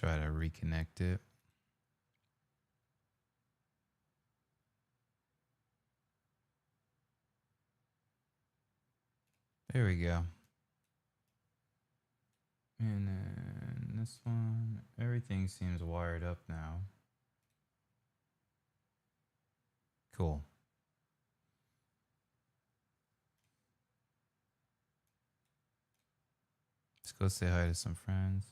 try to reconnect it. There we go. And then this one, everything seems wired up now. Cool. Let's go say hi to some friends.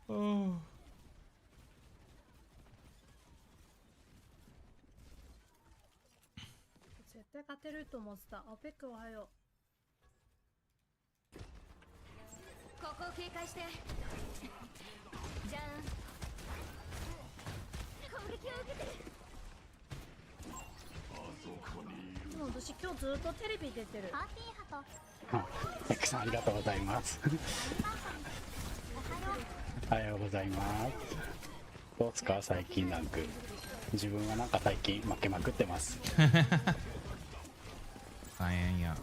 Oh. 絶対勝てると思ってた。アペックおはよう。ここを警戒して。じゃん。攻撃を受けてる。でも私今日ずっとテレビ出てる。パーティーハト。エクさんありがとうございます。おはようございます。どうですか最近ランク。自分はなんか最近負けまくってます。大変や。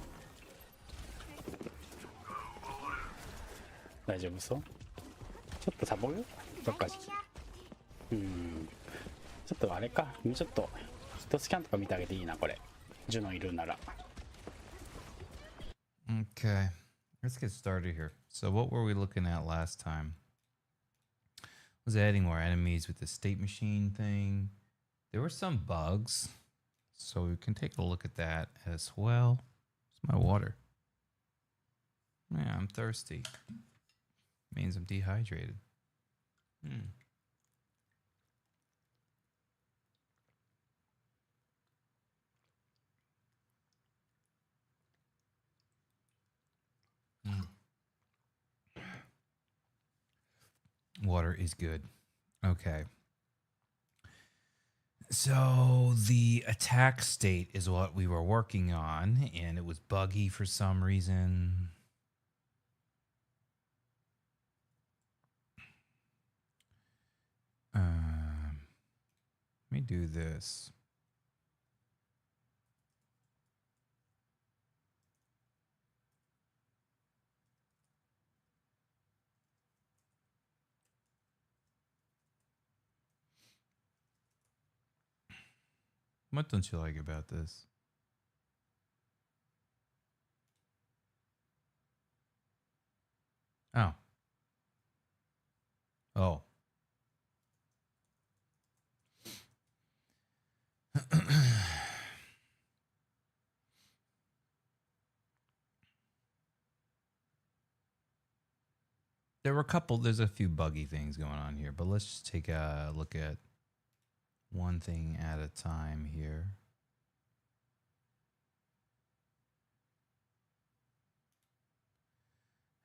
大丈夫そう？ちょっとサボる？どっかちょっとあれか。もうちょっとヒットスキャンとか見てあげていいなこれ。ジュノいるなら。Okay, let's get started here. So what were we looking at last time? Was adding more enemies with the state machine thing. There were some bugs, so we can take a look at that as well. Where's my water? Yeah, I'm thirsty. Means I'm dehydrated. Water is good. Okay. So the attack state is what we were working on, and it was buggy for some reason. Let me do this. What don't you like about this? Oh. Oh. There's a few buggy things going on here, but let's just take a look at one thing at a time here.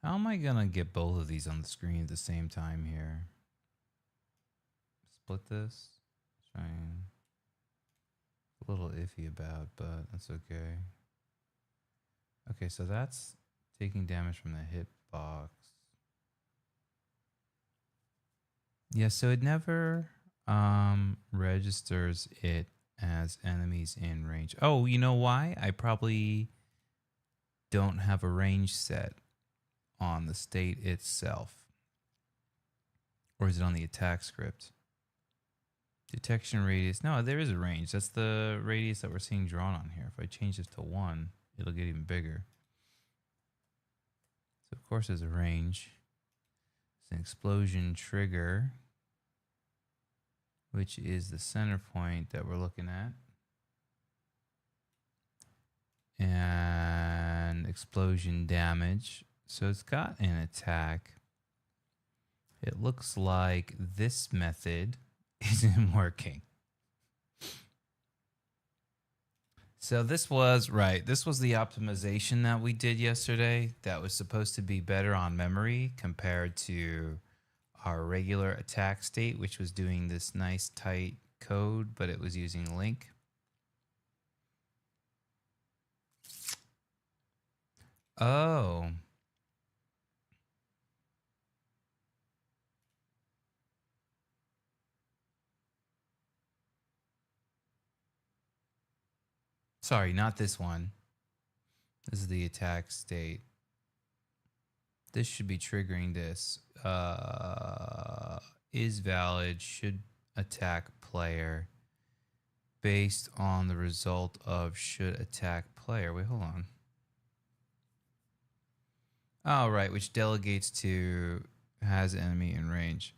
How am I gonna get both of these on the screen at the same time here? Split this. Trying. A little iffy about, but that's okay. Okay, so that's taking damage from the hitbox. Yeah, so it never registers it as enemies in range. Oh, you know why? I probably don't have a range set on the state itself. Or is it on the attack script? Detection radius. No, there is a range. That's the radius that we're seeing drawn on here. If I change this to 1, it'll get even bigger. So, of course, there's a range. It's an explosion trigger, which is the center point that we're looking at. And explosion damage. So it's got an attack. It looks like this method isn't working. So this was the optimization that we did yesterday that was supposed to be better on memory compared to our regular attack state, which was doing this nice tight code, but it was using link. Oh. Sorry, not this one. This is the attack state. this should be triggering this. Is valid, should attack player based on the result of should attack player. Wait, hold on. Oh, right, which delegates to has enemy in range,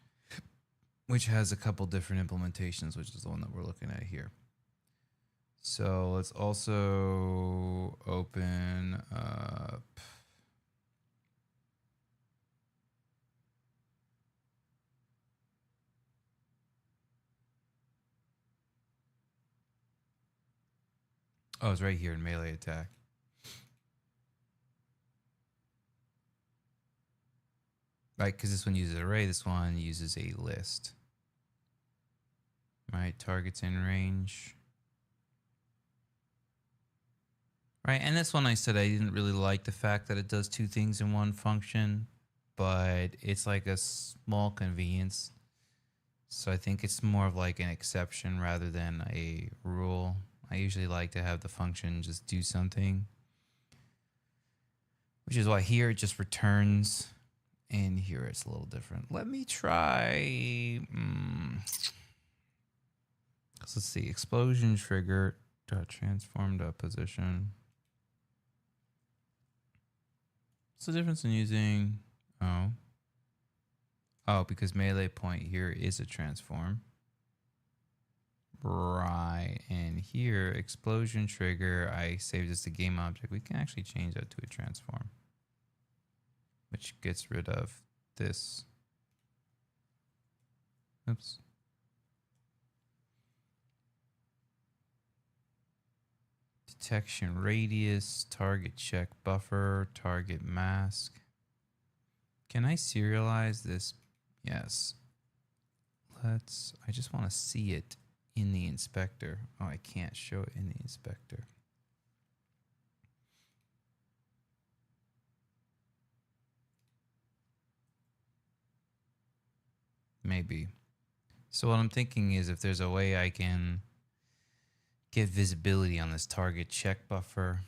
which has a couple different implementations, which is the one that we're looking at here. So let's also open up. Oh, it's right here in melee attack. Right, because this one uses array, this one uses a list. Right, targets in range. Right, and this one I said I didn't really like the fact that it does two things in one function, but it's like a small convenience. So I think it's more of like an exception rather than a rule. I usually like to have the function just do something, which is why here it just returns, and here it's a little different. Let me try. So let's see, explosion trigger dot transform dot position. What's the difference in using oh, because melee point here is a transform. Right, and here explosion trigger, I saved as a game object. We can actually change that to a transform, which gets rid of this. Oops. Detection radius, target check buffer, target mask. Can I serialize this? Yes. I just want to see it in the inspector. Oh, I can't show it in the inspector. Maybe. So what I'm thinking is if there's a way I can get visibility on this target check buffer.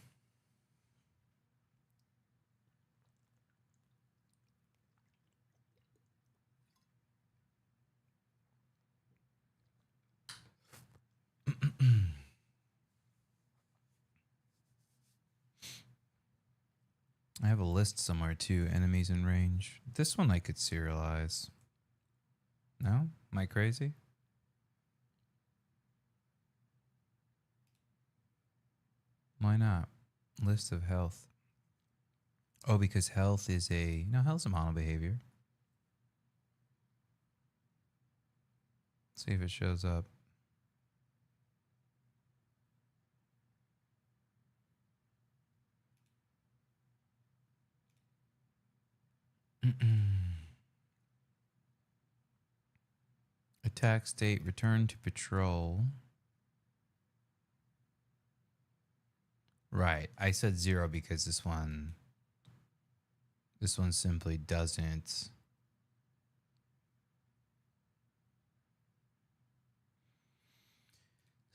I have a list somewhere too, enemies in range. This one I could serialize. No? Am I crazy? Why not? List of health. Oh, because health is health's a mono behavior. See if it shows up. Attack state, return to patrol. Right. I said 0 because this one simply doesn't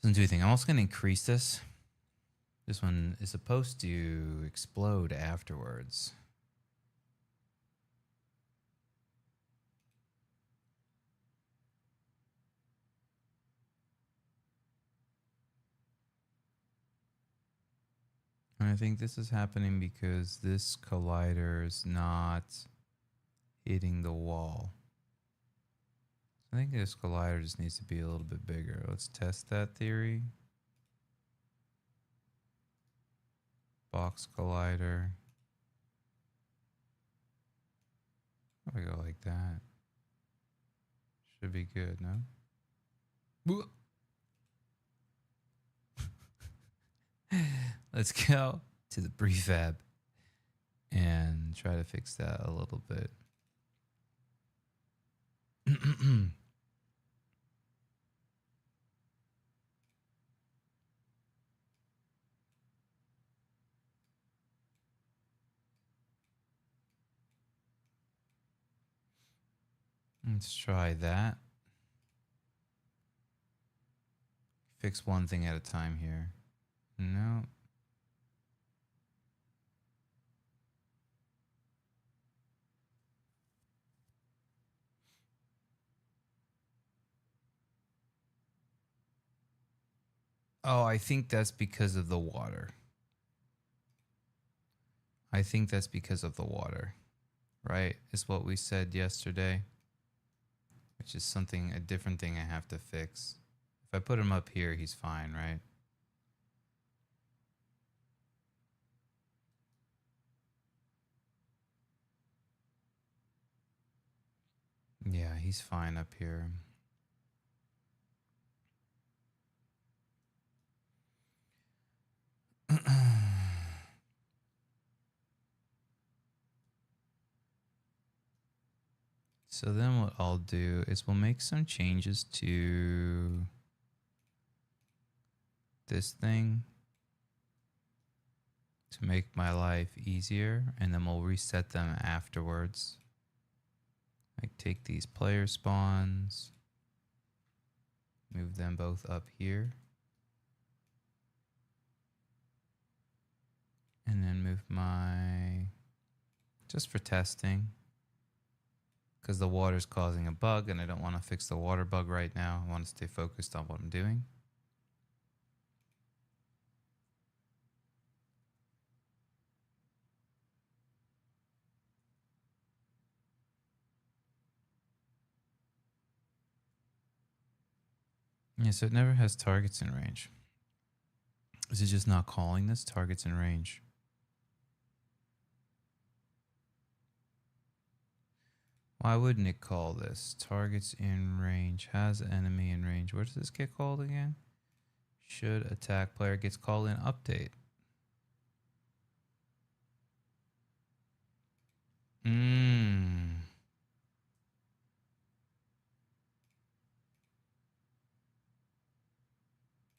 do anything. I'm also going to increase this. This one is supposed to explode afterwards. And I think this is happening because this collider is not hitting the wall. I think this collider just needs to be a little bit bigger. Let's test that theory. Box collider. If I go like that, should be good, no? Let's go to the prefab and try to fix that a little bit. Let's try that. Fix one thing at a time here. No. Oh, I think that's because of the water. I think that's because of the water, right? Is what we said yesterday, which is something, a different thing I have to fix. If I put him up here, he's fine, right? Yeah, he's fine up here. So then what I'll do is we'll make some changes to this thing to make my life easier, and then we'll reset them afterwards. Like take these player spawns, move them both up here, and then move my, just for testing, because the water's causing a bug and I don't want to fix the water bug right now. I want to stay focused on what I'm doing. Yeah, so it never has targets in range. Is it just not calling this targets in range? Why wouldn't it call this targets in range? Has enemy in range. Where does this get called again? Should attack player gets called in update.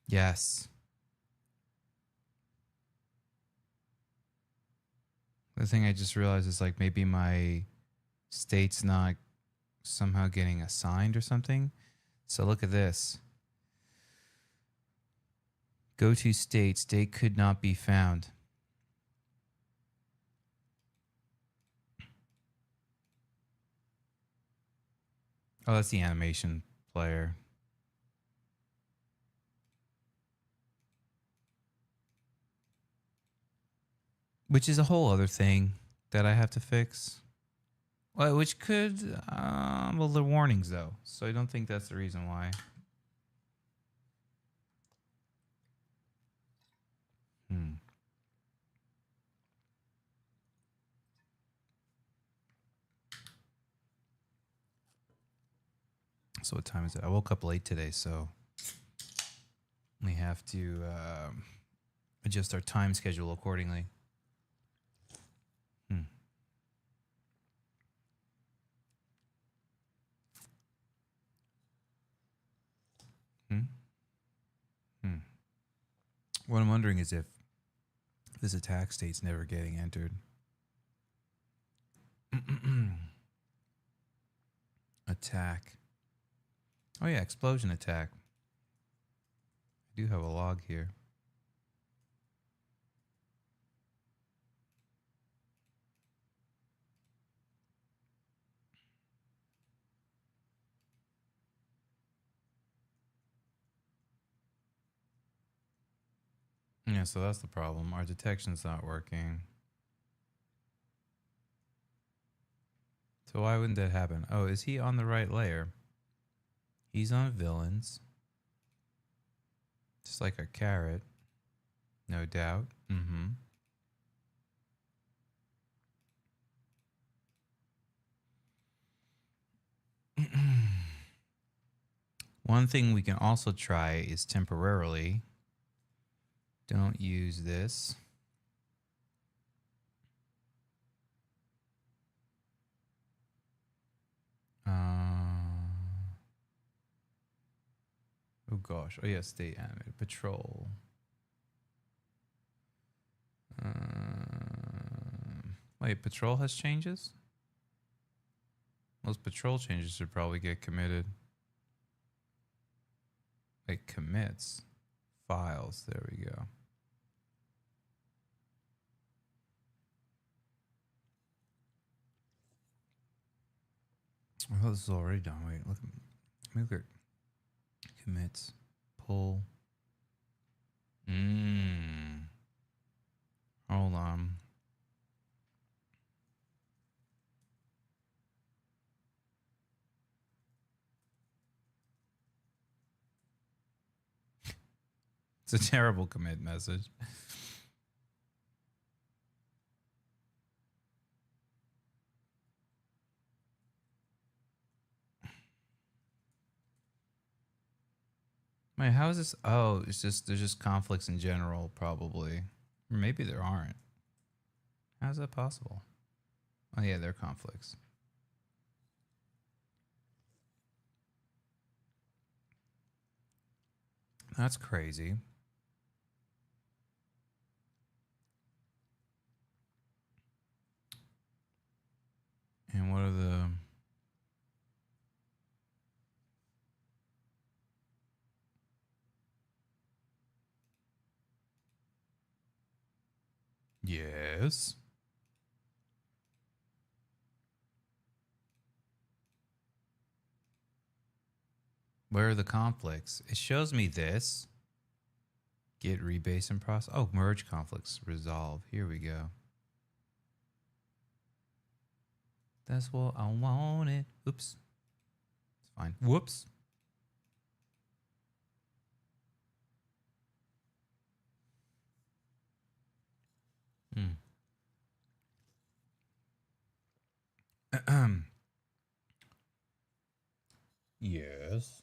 Yes. The thing I just realized is like maybe my state's not somehow getting assigned or something. So look at this. Go to state. State could not be found. Oh, that's the animation player. Which is a whole other thing that I have to fix. Well, which could, well, the warnings though. So I don't think that's the reason why. So what time is it? I woke up late today, so we have to adjust our time schedule accordingly. What I'm wondering is if this attack state's never getting entered. Attack. Oh yeah, explosion attack. I do have a log here. Yeah, so that's the problem. Our detection's not working. So why wouldn't that happen? Oh, is he on the right layer? He's on villains. Just like a carrot. No doubt. One thing we can also try is temporarily. Don't use this. Oh gosh. Oh yeah, state animated patrol. Wait, patrol has changes? Most patrol changes should probably get committed. It commits files. There we go. I thought this was already done. Wait, look at commits, pull. Hold on. It's a terrible commit message. Wait, how is this? Oh, it's just there's just conflicts in general, probably. Or maybe there aren't. How's that possible? Oh yeah, there are conflicts. That's crazy. And what are the... Yes. Where are the conflicts? It shows me this. Get rebase and process. Oh, merge conflicts. Resolve. Here we go. That's what I wanted. Oops. It's fine. Whoops. Yes.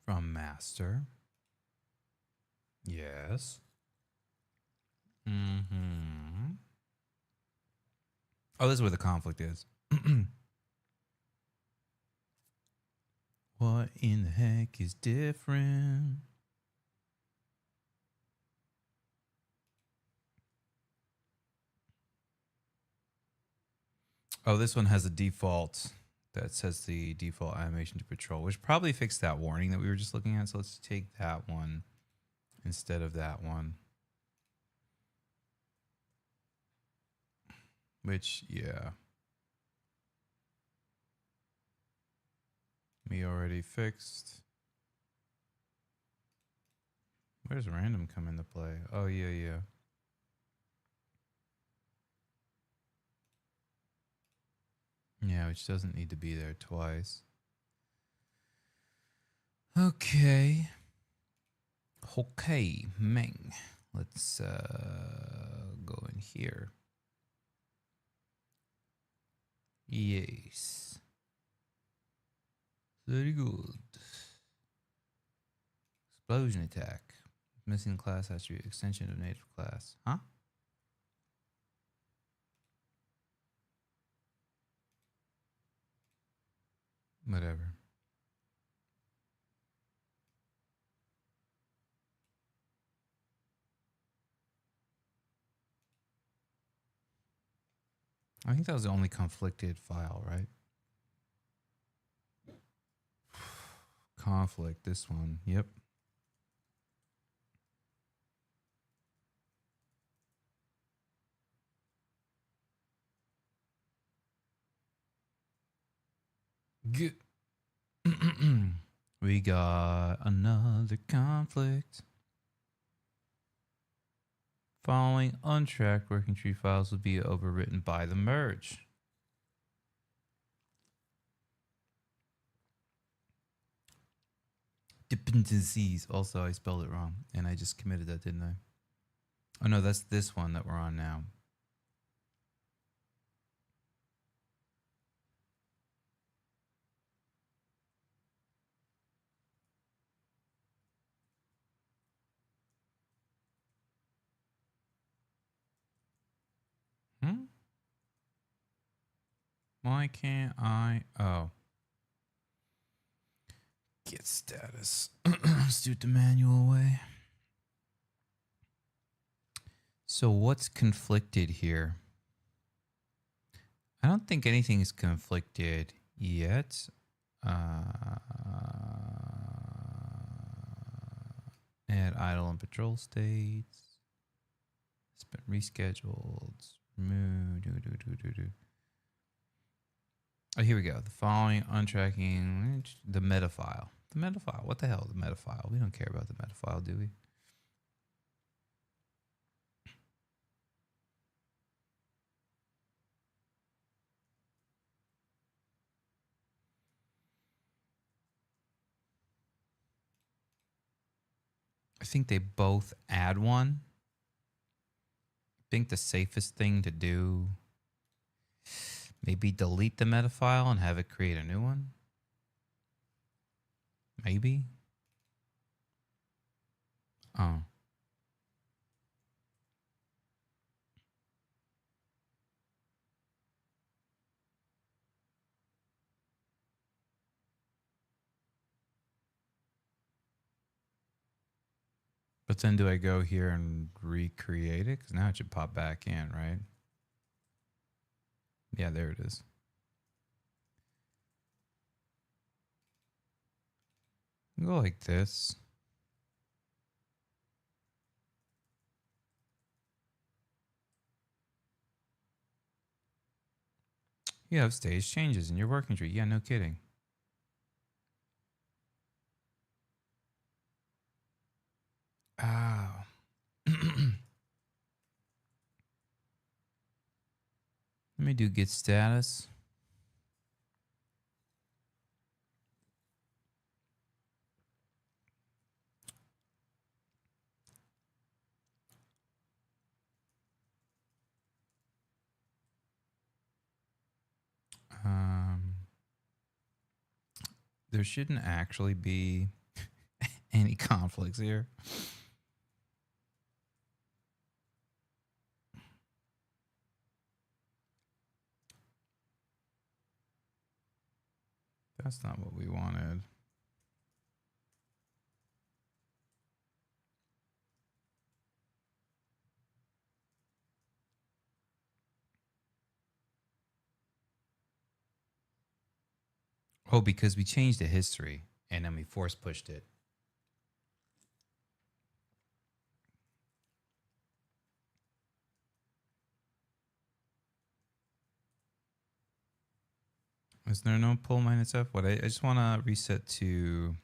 From master. Yes. Oh, this is where the conflict is. What in the heck is different? Oh, this one has a default that says the default animation to patrol, which probably fixed that warning that we were just looking at. So let's take that one instead of that one. Which, yeah. Me already fixed. Where's random come into play? Oh, yeah, yeah. Yeah, which doesn't need to be there twice. Okay. Okay, Meng. Let's go in here. Yes. Very good. Explosion attack. Missing class attribute. Extension of native class. Huh? Whatever. I think that was the only conflicted file, right? Conflict, this one. Yep. Good. We got another conflict. Following untracked working tree files will be overwritten by the merge. Dependencies. Also, I spelled it wrong, and I just committed that, didn't I? Oh no, that's this one that we're on now. Why can't I? Oh. Get status. Let's do it the manual way. So what's conflicted here? I don't think anything is conflicted yet. Add idle and patrol states. It's been rescheduled. Oh, here we go. The following untracking the meta file. The meta file. What the hell? The meta file. We don't care about the meta file, do we? I think they both add one. I think the safest thing to do, maybe delete the meta file and have it create a new one. Maybe. Oh. But then do I go here and recreate it? Because now it should pop back in, right? Yeah, there it is. Go like this. You have stage changes in your working tree. Yeah, no kidding. Oh. Let me do get status. There shouldn't actually be any conflicts here. That's not what we wanted. Oh, because we changed the history and then we force pushed it. Is there no pull minus F? What I just want to reset to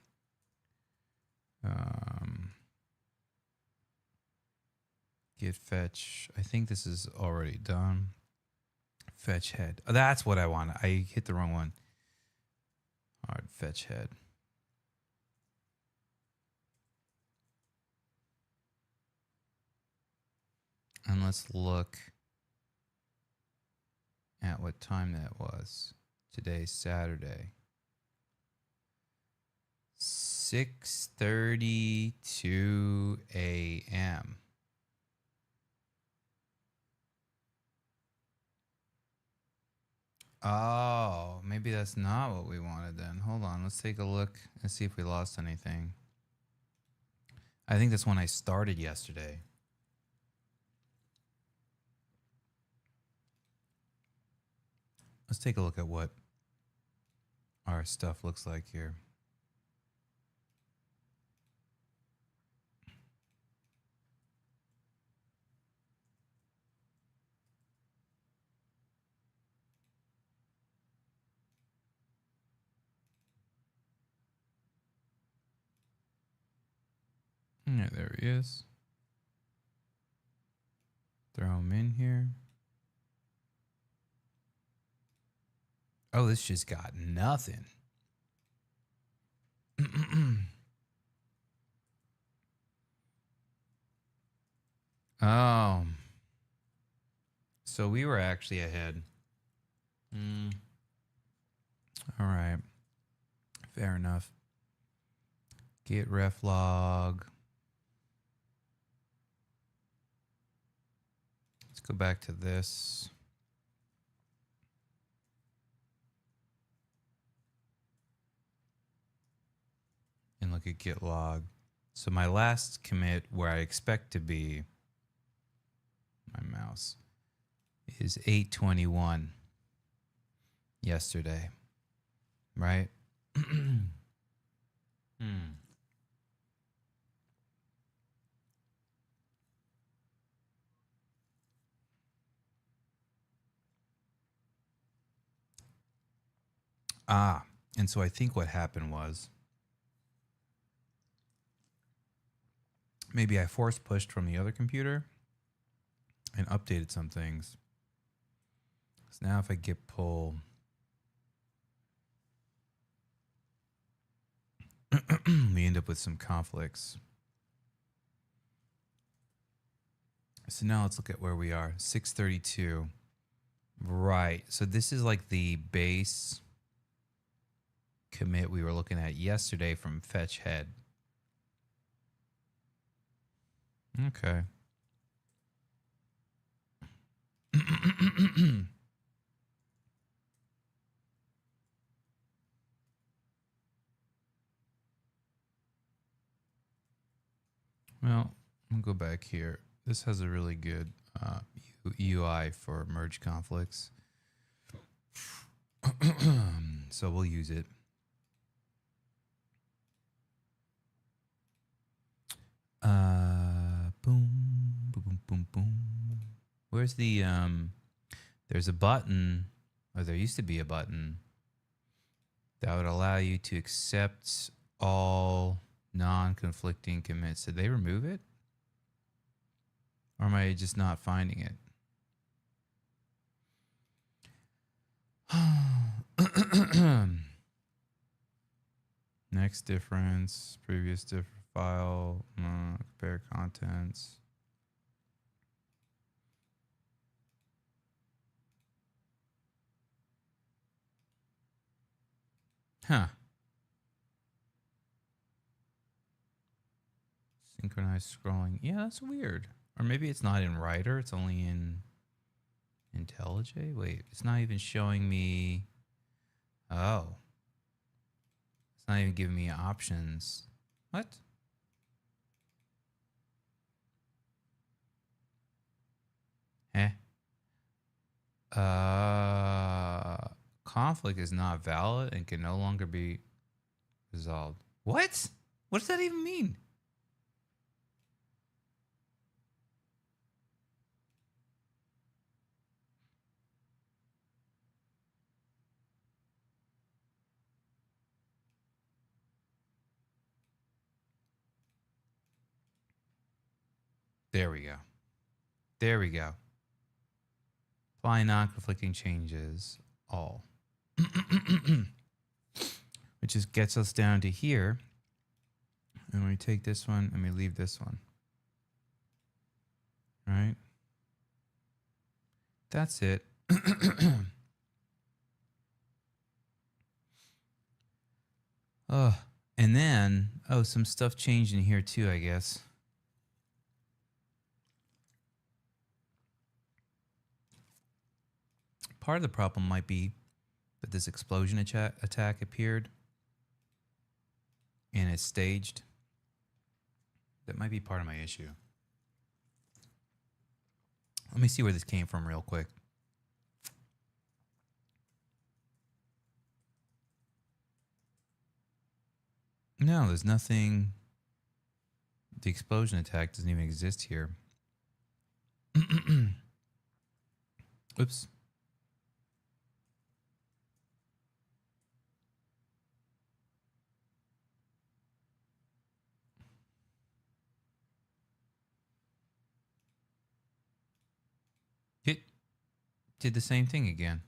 get fetch. I think this is already done. Fetch head. Oh, that's what I want. I hit the wrong one. All right, fetch head. And let's look at what time that was. Today's Saturday. 6:32 a.m. Oh, maybe that's not what we wanted then. Hold on, let's take a look and see if we lost anything. I think that's when I started yesterday. Let's take a look at what our stuff looks like here. Yeah, there he is. Throw him in here. Oh, this just got nothing. Oh. So we were actually ahead. All right. Fair enough. Get ref log. Let's go back to this. And look at git log. So my last commit where I expect to be, my mouse, is 8:21 yesterday. Right? Ah, and so I think what happened was maybe I force pushed from the other computer and updated some things. So now if I git pull, we end up with some conflicts. So now let's look at where we are. 632. Right. So this is like the base commit we were looking at yesterday from fetch head. Okay. Well, I'll go back here. This has a really good UI for merge conflicts. So we'll use it. Boom, boom, boom, boom, boom. Where's the there's a button, or there used to be a button that would allow you to accept all non-conflicting commits. Did they remove it? Or am I just not finding it? Next difference, previous different file, compare contents. Huh. Synchronized scrolling. Yeah, that's weird. Or maybe it's not in Writer, it's only in IntelliJ. Wait, it's not even showing me. Oh. It's not even giving me options. What? Eh. Conflict is not valid and can no longer be resolved. What? What does that even mean? There we go. There we go. Apply non-conflicting changes all. Which just gets us down to here. And we take this one and we leave this one. Right? That's it. Oh, and then, some stuff changed in here too, I guess. Part of the problem might be that this explosion attack appeared and it's staged. That might be part of my issue. Let me see where this came from real quick. No, there's nothing. The explosion attack doesn't even exist here. Oops. It did the same thing again.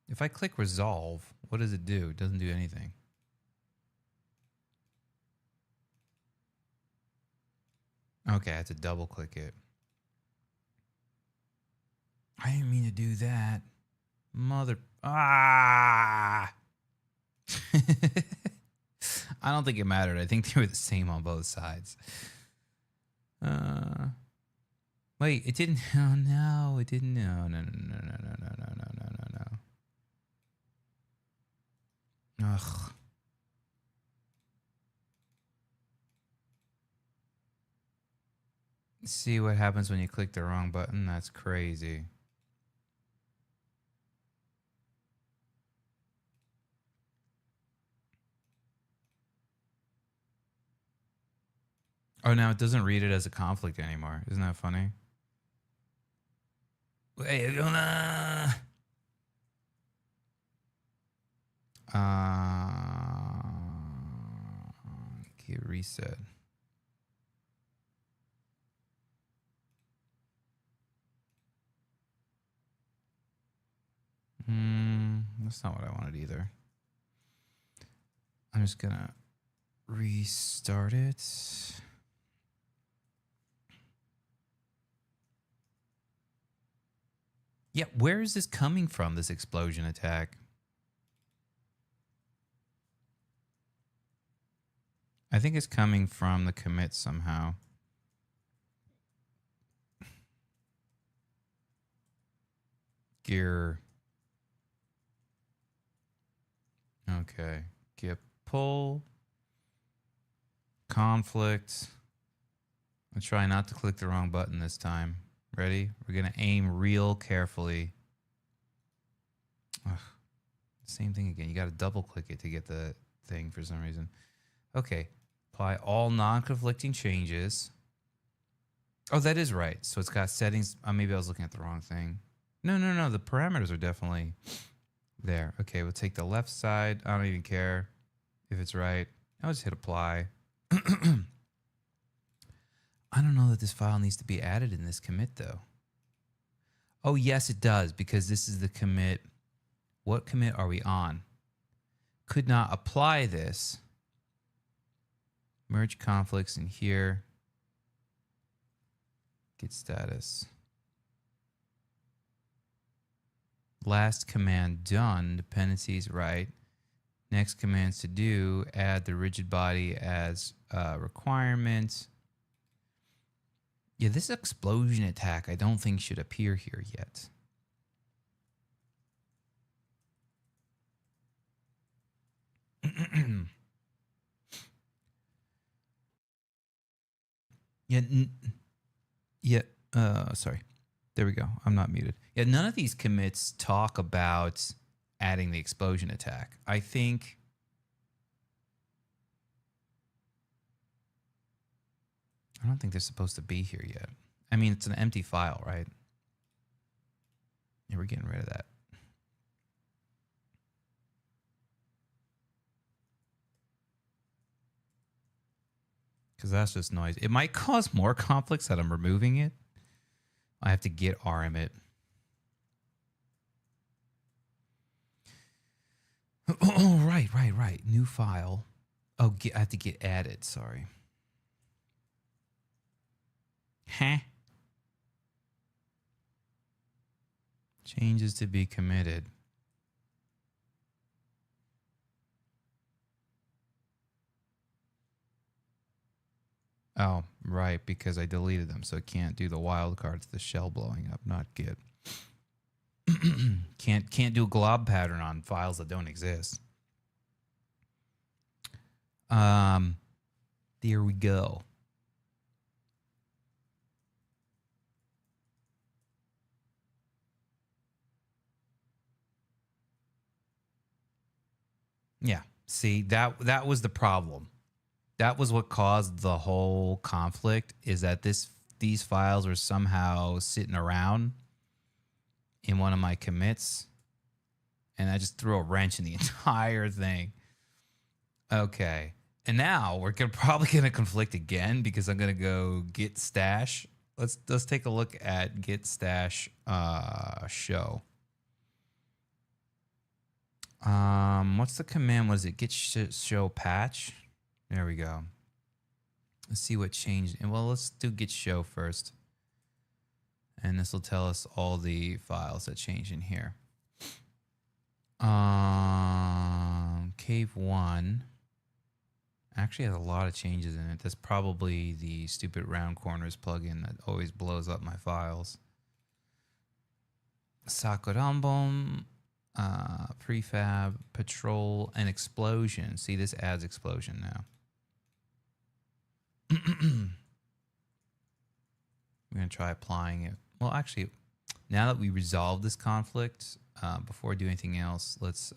If I click resolve, what does it do? It doesn't do anything. Okay, I have to double click it. I didn't mean to do that. Mother. Ah! I don't think it mattered. I think they were the same on both sides. Wait, it didn't. Oh, no, it didn't. No, no, no, no, no, no, no, no, no, no, no, no. Ugh. See what happens when you click the wrong button? That's crazy. Oh, now it doesn't read it as a conflict anymore. Isn't that funny? Hey, Yona. Okay, reset. That's not what I wanted either. I'm just gonna restart it. Yeah, where is this coming from, this explosion attack? I think it's coming from the commit somehow. Gear. Okay. Get pull. Conflict. I'll try not to click the wrong button this time. Ready? We're going to aim real carefully. Ugh. Same thing again. You got to double click it to get the thing for some reason. Okay. Apply all non-conflicting changes. Oh, that is right. So it's got settings. Maybe I was looking at the wrong thing. No. The parameters are definitely there. Okay, we'll take the left side. I don't even care if it's right. I'll just hit apply. I don't know that this file needs to be added in this commit, though. Oh, yes, it does, because this is the commit. What commit are we on? Could not apply this. Merge conflicts in here. Get status. Last command done. Dependencies right. Next commands to do. Add the rigid body as requirement. Yeah, this explosion attack I don't think should appear here yet. Sorry. There we go. I'm not muted. Yeah, none of these commits talk about adding the explosion attack. I don't think they're supposed to be here yet. I mean, it's an empty file, right? Yeah, we're getting rid of that. Because that's just noise. It might cause more conflicts that I'm removing it. I have to git rm it. Oh, right. New file. Oh, I have to get added. Sorry. Huh? Changes to be committed. Oh, right, because I deleted them, so it can't do the wildcard to the shell blowing up, not git. can't do a glob pattern on files that don't exist. There we go. Yeah. See, that was the problem. That was what caused the whole conflict, is that these files were somehow sitting around in one of my commits, and I just threw a wrench in the entire thing. Okay. And now we're probably going to conflict again, because I'm going to go git stash. Let's take a look at git stash show. What's the command? What is it? Git show patch. There we go. Let's see what changed. And well, let's do git show first. And this will tell us all the files that change in here. Cave 1 actually has a lot of changes in it. That's probably the stupid round corners plugin that always blows up my files. Sakurambon, prefab, patrol, and explosion. See, this adds explosion now. I'm going to try applying it. Well, actually, now that we resolved this conflict, before I do anything else, let's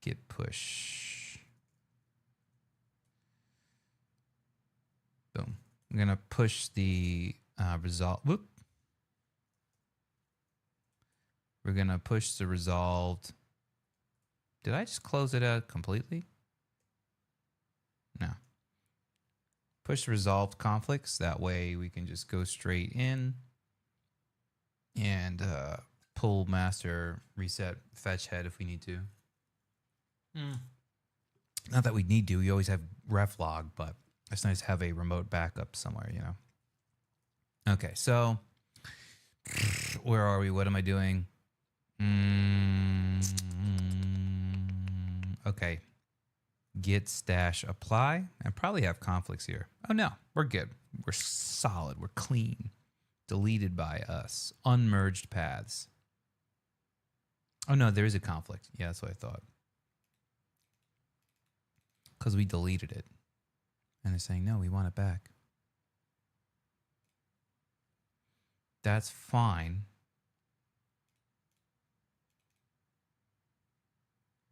git push. Boom. I'm going to push the result. Whoop. We're going to push the resolved. Did I just close it out completely? No. Push the resolved conflicts. That way we can just go straight in and pull master, reset, fetch head if we need to. Not that we need to. We always have ref log, but it's nice to have a remote backup somewhere, you know. Okay, so where are we? What am I doing? Okay. Git stash apply. I probably have conflicts here. Oh no, we're good. We're solid. We're clean. Deleted by us. Unmerged paths. Oh no, there is a conflict. Yeah, that's what I thought. Because we deleted it. And they're saying, no, we want it back. That's fine.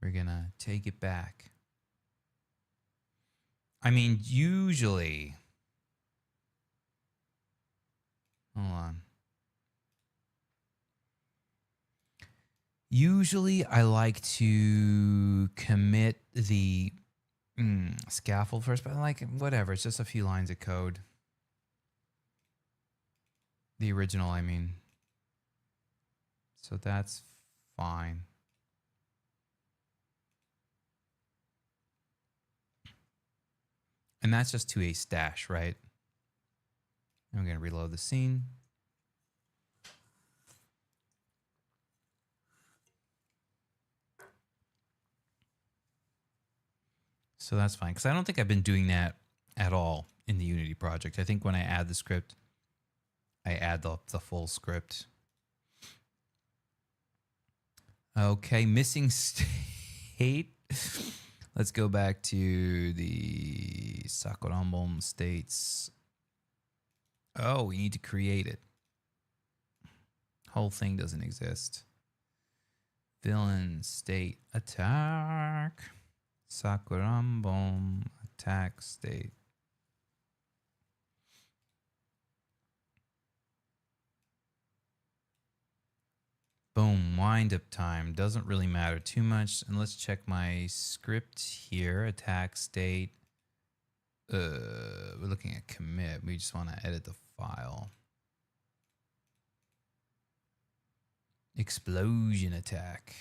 We're going to take it back. I mean, usually... Hold on. Usually, I like to commit the scaffold first, but like, whatever. It's just a few lines of code. The original, I mean. So that's fine. And that's just to a stash, right? I'm going to reload the scene. So that's fine, because I don't think I've been doing that at all in the Unity project. I think when I add the script, I add the full script. Okay, missing state. Let's go back to the Sakurambon states. Oh, we need to create it. Whole thing doesn't exist. Villain state attack. Sakurambon attack state. Boom, wind up time. Doesn't really matter too much. And let's check my script here. Attack state. We're looking at commit. We just want to edit the file. Explosion attack.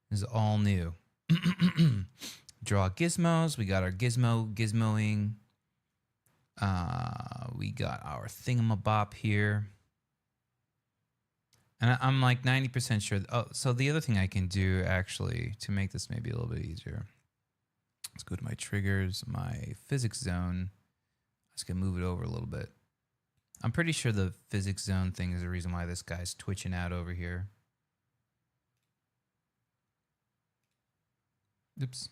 This is all new. Draw gizmos. We got our gizmoing. We got our thingamabop here. And I'm like 90% sure. Oh, so the other thing I can do actually to make this maybe a little bit easier. Let's go to my triggers, my physics zone. Let's go move it over a little bit. I'm pretty sure the physics zone thing is the reason why this guy's twitching out over here. Oops.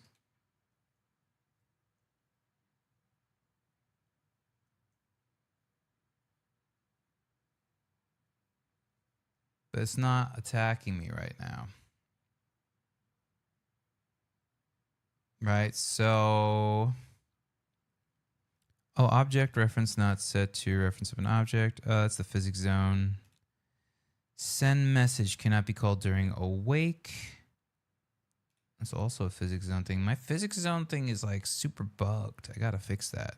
But it's not attacking me right now. Right, so... Oh, object reference not set to reference of an object. That's the physics zone. Send message cannot be called during awake. That's also a physics zone thing. My physics zone thing is like super bugged. I gotta fix that.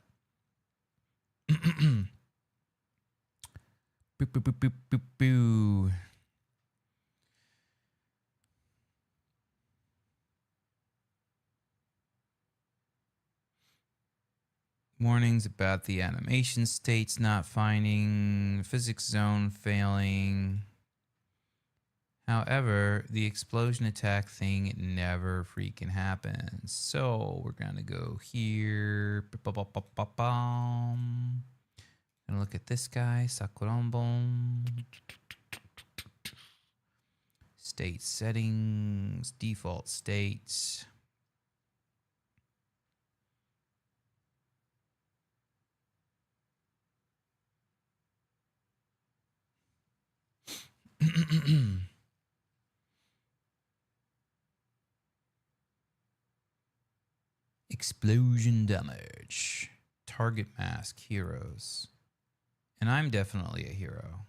Boop, boop, boop, boop, boop, boo. Warnings about the animation states not finding, physics zone failing. However, the explosion attack thing never freaking happens. So we're gonna go here. Gonna look at this guy, Sakurambon. State settings, default states. Explosion damage. Target mask heroes. And I'm definitely a hero.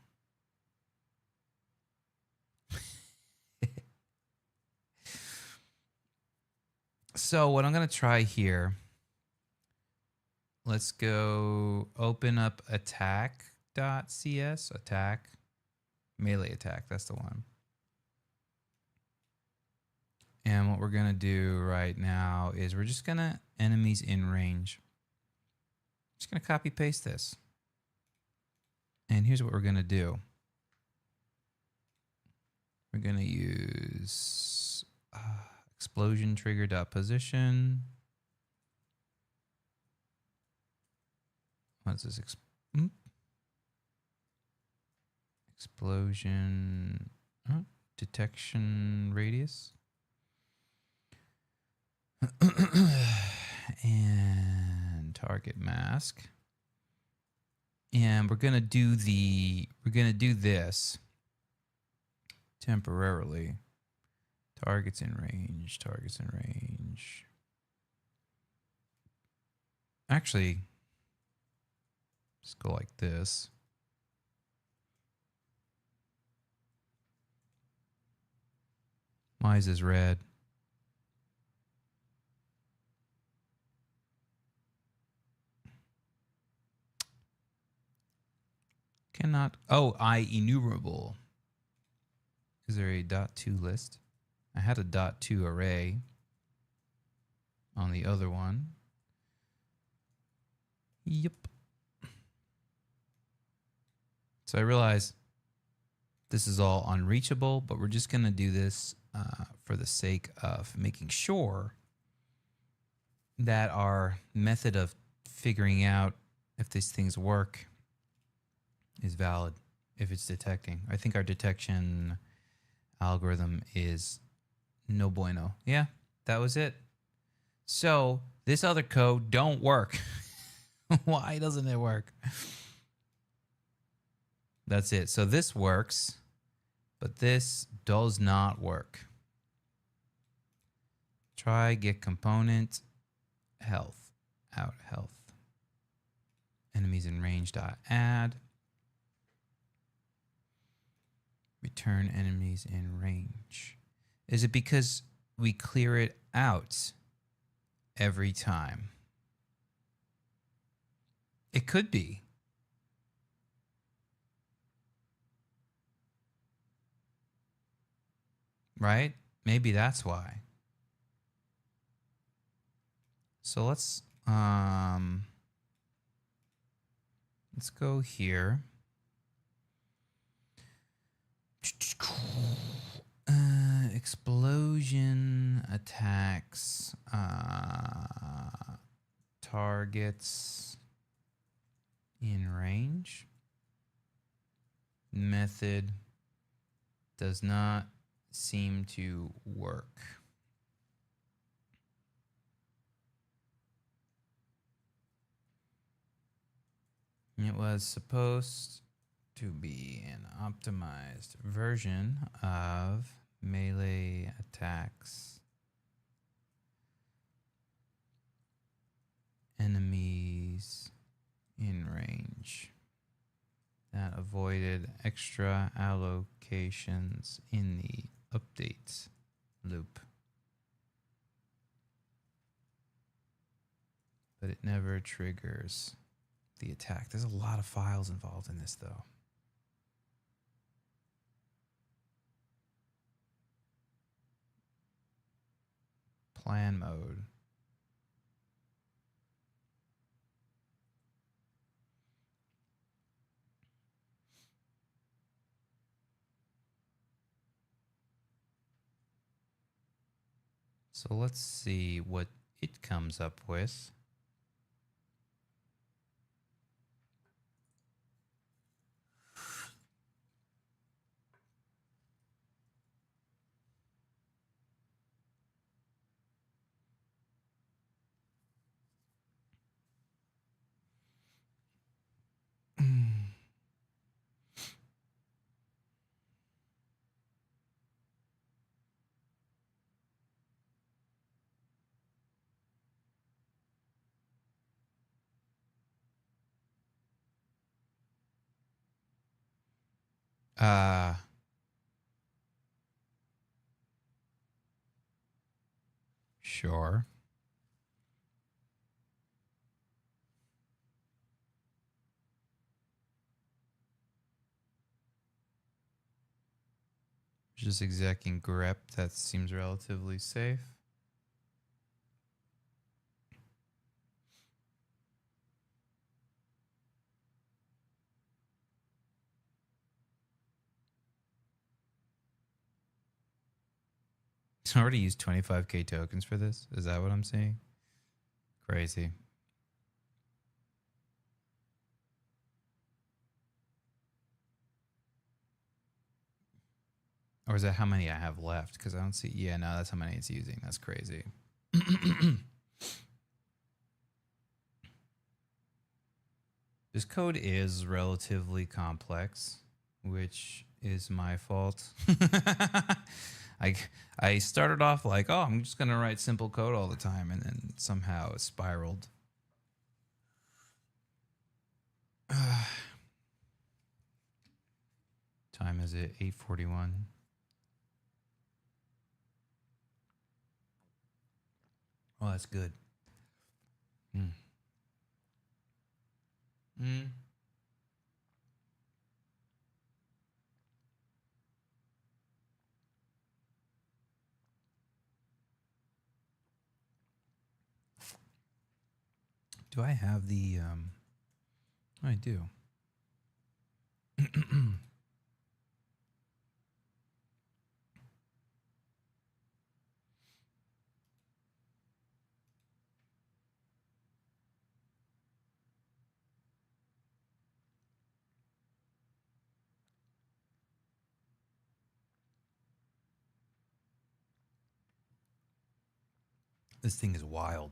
So what I'm going to try here, let's go open up attack.cs, attack, melee attack, that's the one. And what we're going to do right now is we're just going to enemies in range. Just going to copy paste this. And here's what we're going to do. We're going to use explosion trigger dot position. What's this? Explosion detection radius. And target mask. And we're gonna do this temporarily. Targets in range, targets in range. Actually, let's go like this. Why is this red? Cannot. Oh, enumerable. Is there a .2 list? I had a .2 array on the other one. Yep. So I realize this is all unreachable, but we're just going to do this for the sake of making sure that our method of figuring out if these things work is valid, if it's detecting. I think our detection algorithm is no bueno. Yeah, that was it. So this other code don't work. Why doesn't it work? That's it. So this works, but this does not work. Try get component health out health. Enemies in range dot add. Return enemies in range. Is it because we clear it out every time? It could be. Right? Maybe that's why. So let's go here. Explosion attacks targets in range. Method does not seem to work. It was supposed to be an optimized version of melee attacks. Enemies in range that avoided extra allocations in the updates loop. But it never triggers the attack. There's a lot of files involved in this, though. Plan mode. So let's see what it comes up with. Sure. Just execing grep, that seems relatively safe. I already used 25k tokens for this. Is that what I'm seeing? Crazy. Or is that how many I have left? Because I don't see. Yeah, no, that's how many it's using. That's crazy. This code is relatively complex, which is my fault. I started off like, oh, I'm just gonna write simple code all the time, and then somehow it spiraled. Time is it 8:41? Oh, that's good. Do I have the I do. This thing is wild.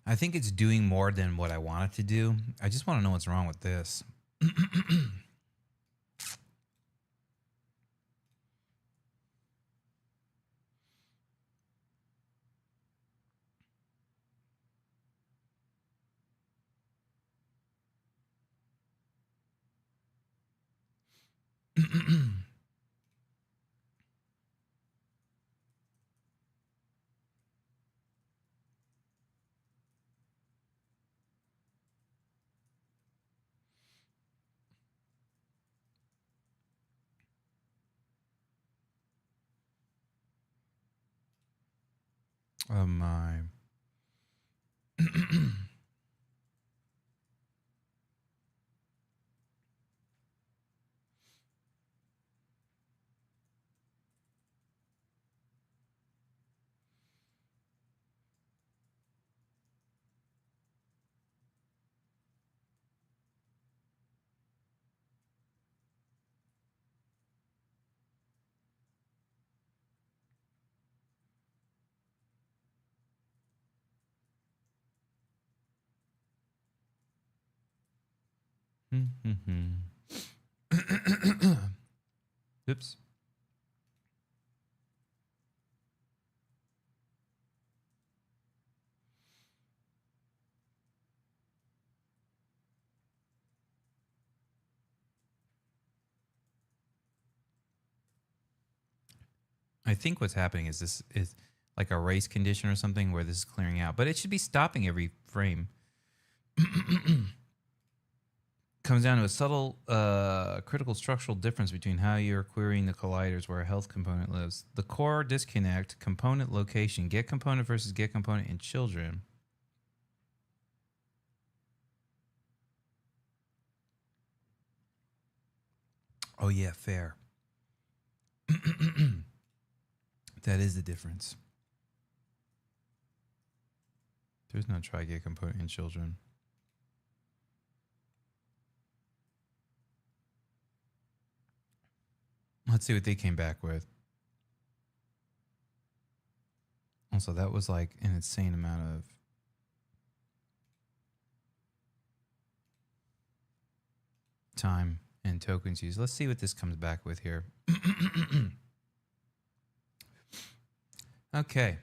I think it's doing more than what I want it to do. I just want to know what's wrong with this. Oh my. Oops. I think what's happening is this is like a race condition or something where this is clearing out, but it should be stopping every frame. Comes down to a subtle critical structural difference between how you're querying the colliders where a health component lives. The core disconnect, component location, get component versus get component in children. Oh yeah, fair. That is the difference. There's no try get component in children. Let's see what they came back with. Also, that was like an insane amount of time and tokens used. Let's see what this comes back with here. Okay.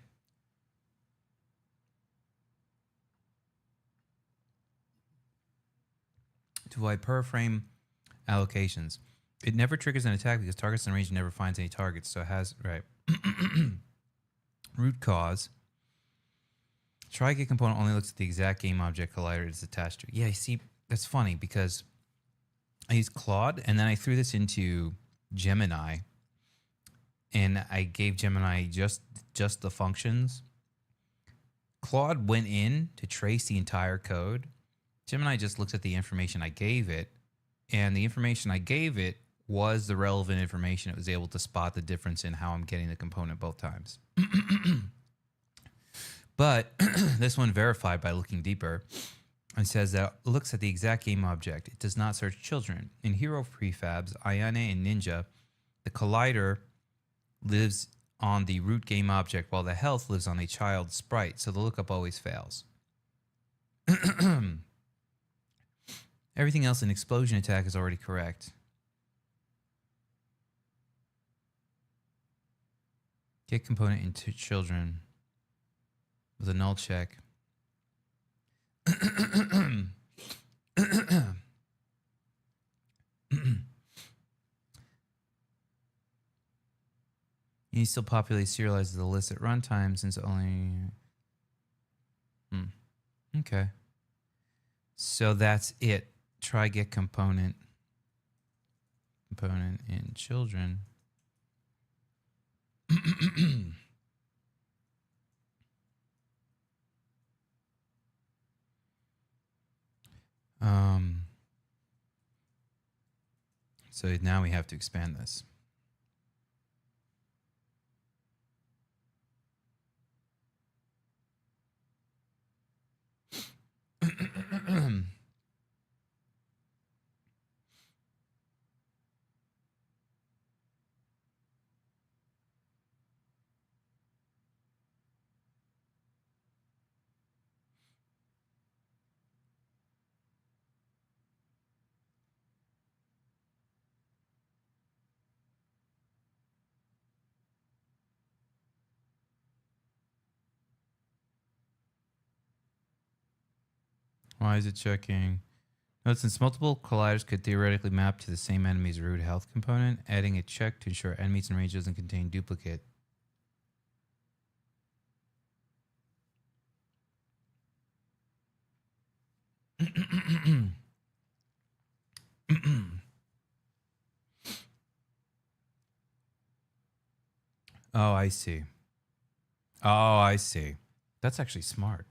To avoid per frame allocations. It never triggers an attack because targets in range never finds any targets. So it has, right. Root cause. Try get component only looks at the exact game object collider it's attached to. Yeah, see, that's funny because I used Claude and then I threw this into Gemini and I gave Gemini just the functions. Claude went in to trace the entire code. Gemini just looks at the information I gave it, and the information I gave it was the relevant information. It was able to spot the difference in how I'm getting the component both times. But this one verified by looking deeper and says that it looks at the exact game object. It does not search children. In Hero prefabs, Ayane and Ninja, the collider lives on the root game object while the health lives on a child sprite, so the lookup always fails. Everything else in explosion attack is already correct. Get component into children with a null check. You still populate serializes the list at runtime since only. Okay. So that's it. Try get component in children. So now we have to expand this. Why is it checking? Note since multiple colliders could theoretically map to the same enemy's root health component, adding a check to ensure enemies in range doesn't contain duplicate. Oh, I see. Oh, I see. That's actually smart.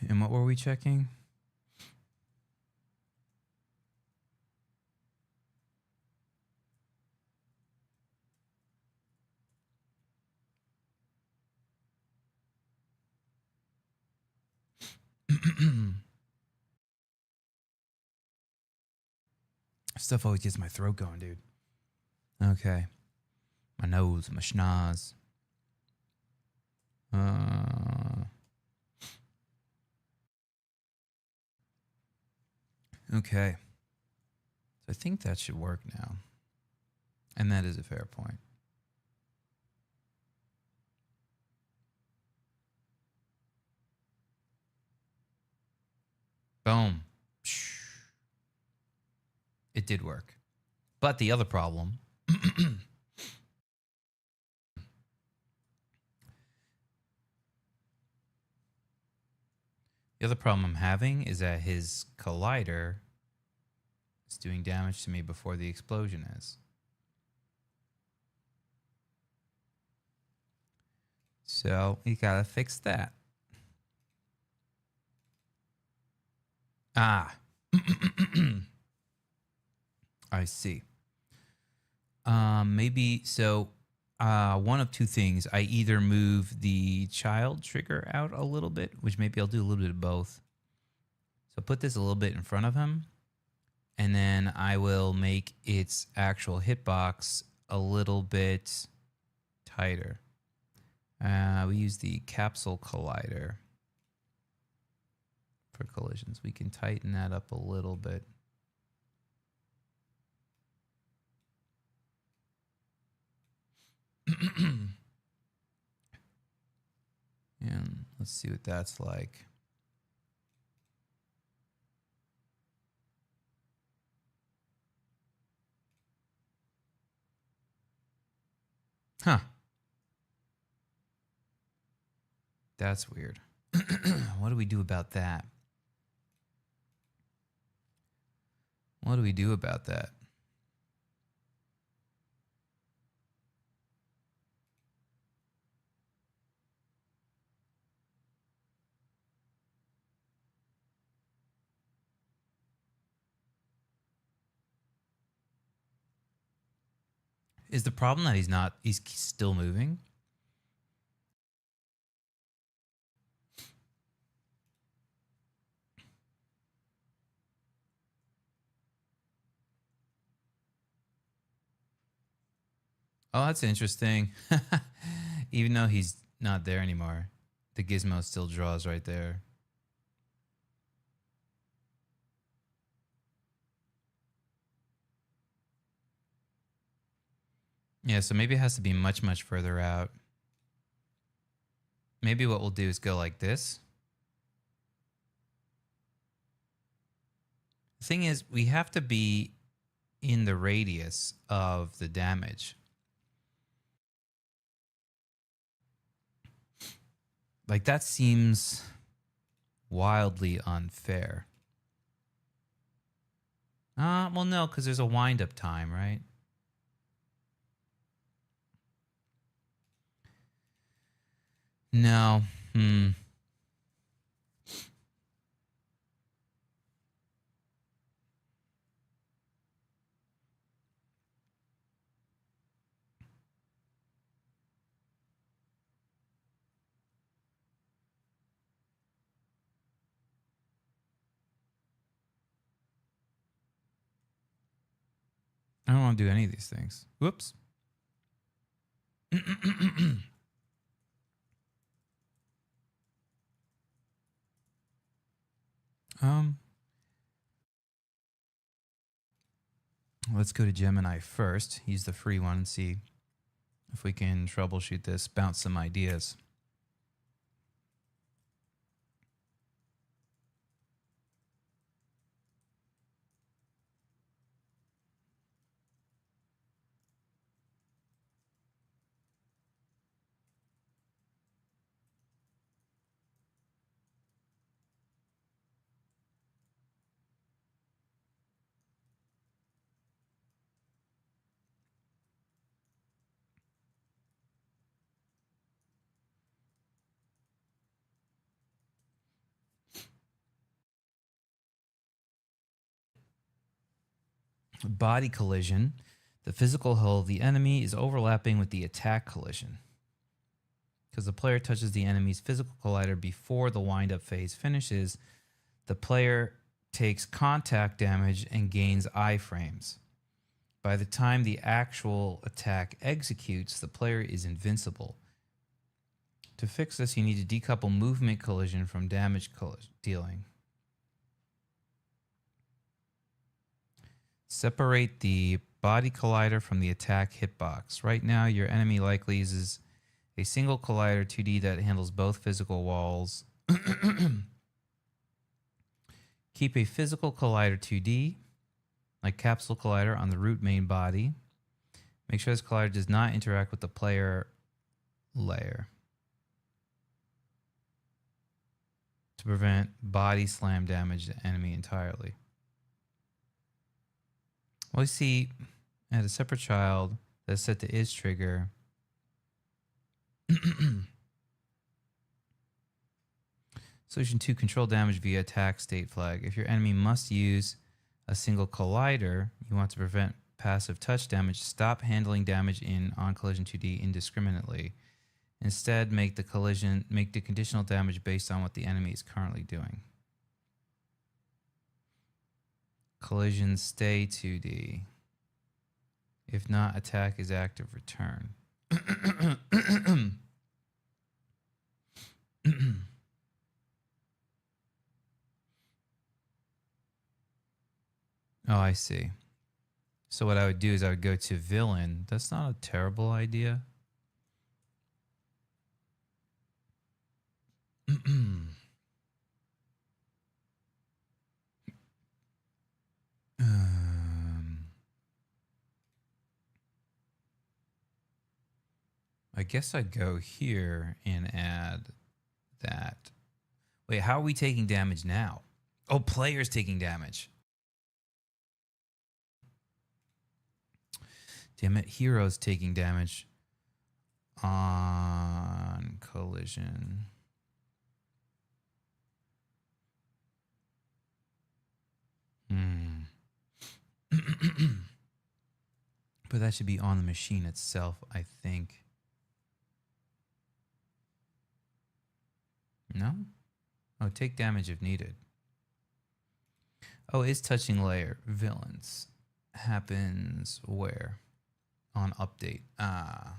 And what were we checking? Stuff always gets my throat going, dude. Okay. My nose, my schnoz. Okay. So I think that should work now. And that is a fair point. Boom. It did work. But the other problem I'm having is that his collider is doing damage to me before the explosion is. So you gotta fix that. Ah. I see. Maybe so. One of two things. I either move the child trigger out a little bit, which maybe I'll do a little bit of both. So put this a little bit in front of him, and then I will make its actual hitbox a little bit tighter. We use the capsule collider for collisions. We can tighten that up a little bit. And let's see what that's like. Huh. That's weird. What do we do about that? What do we do about that? Is the problem that he's still moving? Oh, that's interesting. Even though he's not there anymore, the gizmo still draws right there. Yeah, so maybe it has to be much, much further out. Maybe what we'll do is go like this. The thing is, we have to be in the radius of the damage. Like, that seems wildly unfair. Well, no, because there's a wind-up time, right? No. I don't want to do any of these things. Whoops. Let's go to Gemini first. Use the free one and see if we can troubleshoot this, bounce some ideas. Body collision. The physical hull of the enemy is overlapping with the attack collision. Because the player touches the enemy's physical collider before the wind-up phase finishes, the player takes contact damage and gains iframes. By the time the actual attack executes, the player is invincible. To fix this, you need to decouple movement collision from damage dealing. Separate the body collider from the attack hitbox. Right now, your enemy likely uses a single collider 2D that handles both physical walls. Keep a physical collider 2D, like capsule collider, on the root main body. Make sure this collider does not interact with the player layer to prevent body slam damage to the enemy entirely. Well, we see add a separate child that's set to is trigger. Solution 2, control damage via attack state flag. If your enemy must use a single collider, you want to prevent passive touch damage. Stop handling damage on collision 2D indiscriminately. Instead, make the conditional damage based on what the enemy is currently doing. Collision stay 2D. If not, attack is active return. Oh, I see. So what I would do is I would go to villain. That's not a terrible idea. I guess I'd go here and add that. Wait, how are we taking damage now? Oh, players taking damage. Damn it, heroes taking damage on collision. But that should be on the machine itself, I think. No? Oh, take damage if needed. Oh, is touching layer villains happens where? On update. Ah.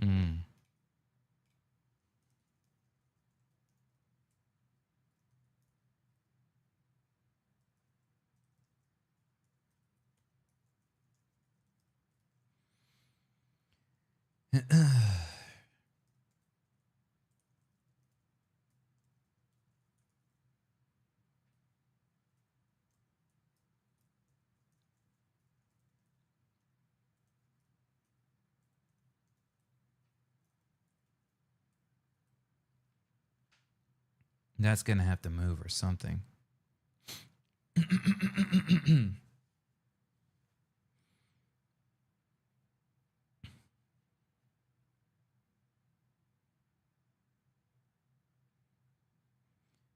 Hmm. That's gonna have to move or something.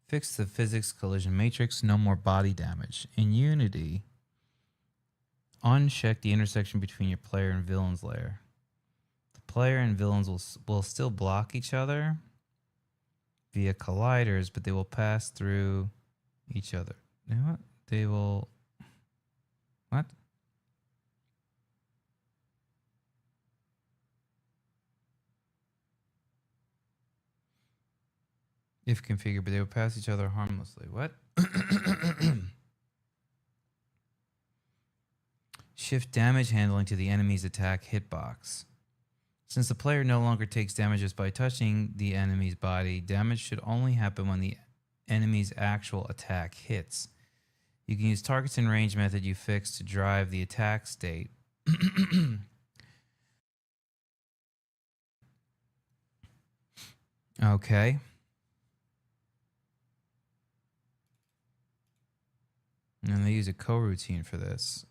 Fix the physics collision matrix, no more body damage. In Unity, uncheck the intersection between your player and villains layer. The player and villains will still block each other via colliders, but they will pass through each other. You know what? They will... What? If configured, but they will pass each other harmlessly. What? Shift damage handling to the enemy's attack hitbox. Since the player no longer takes damage just by touching the enemy's body, damage should only happen when the enemy's actual attack hits. You can use targets in range method you fix to drive the attack state. Okay. And they use a coroutine for this.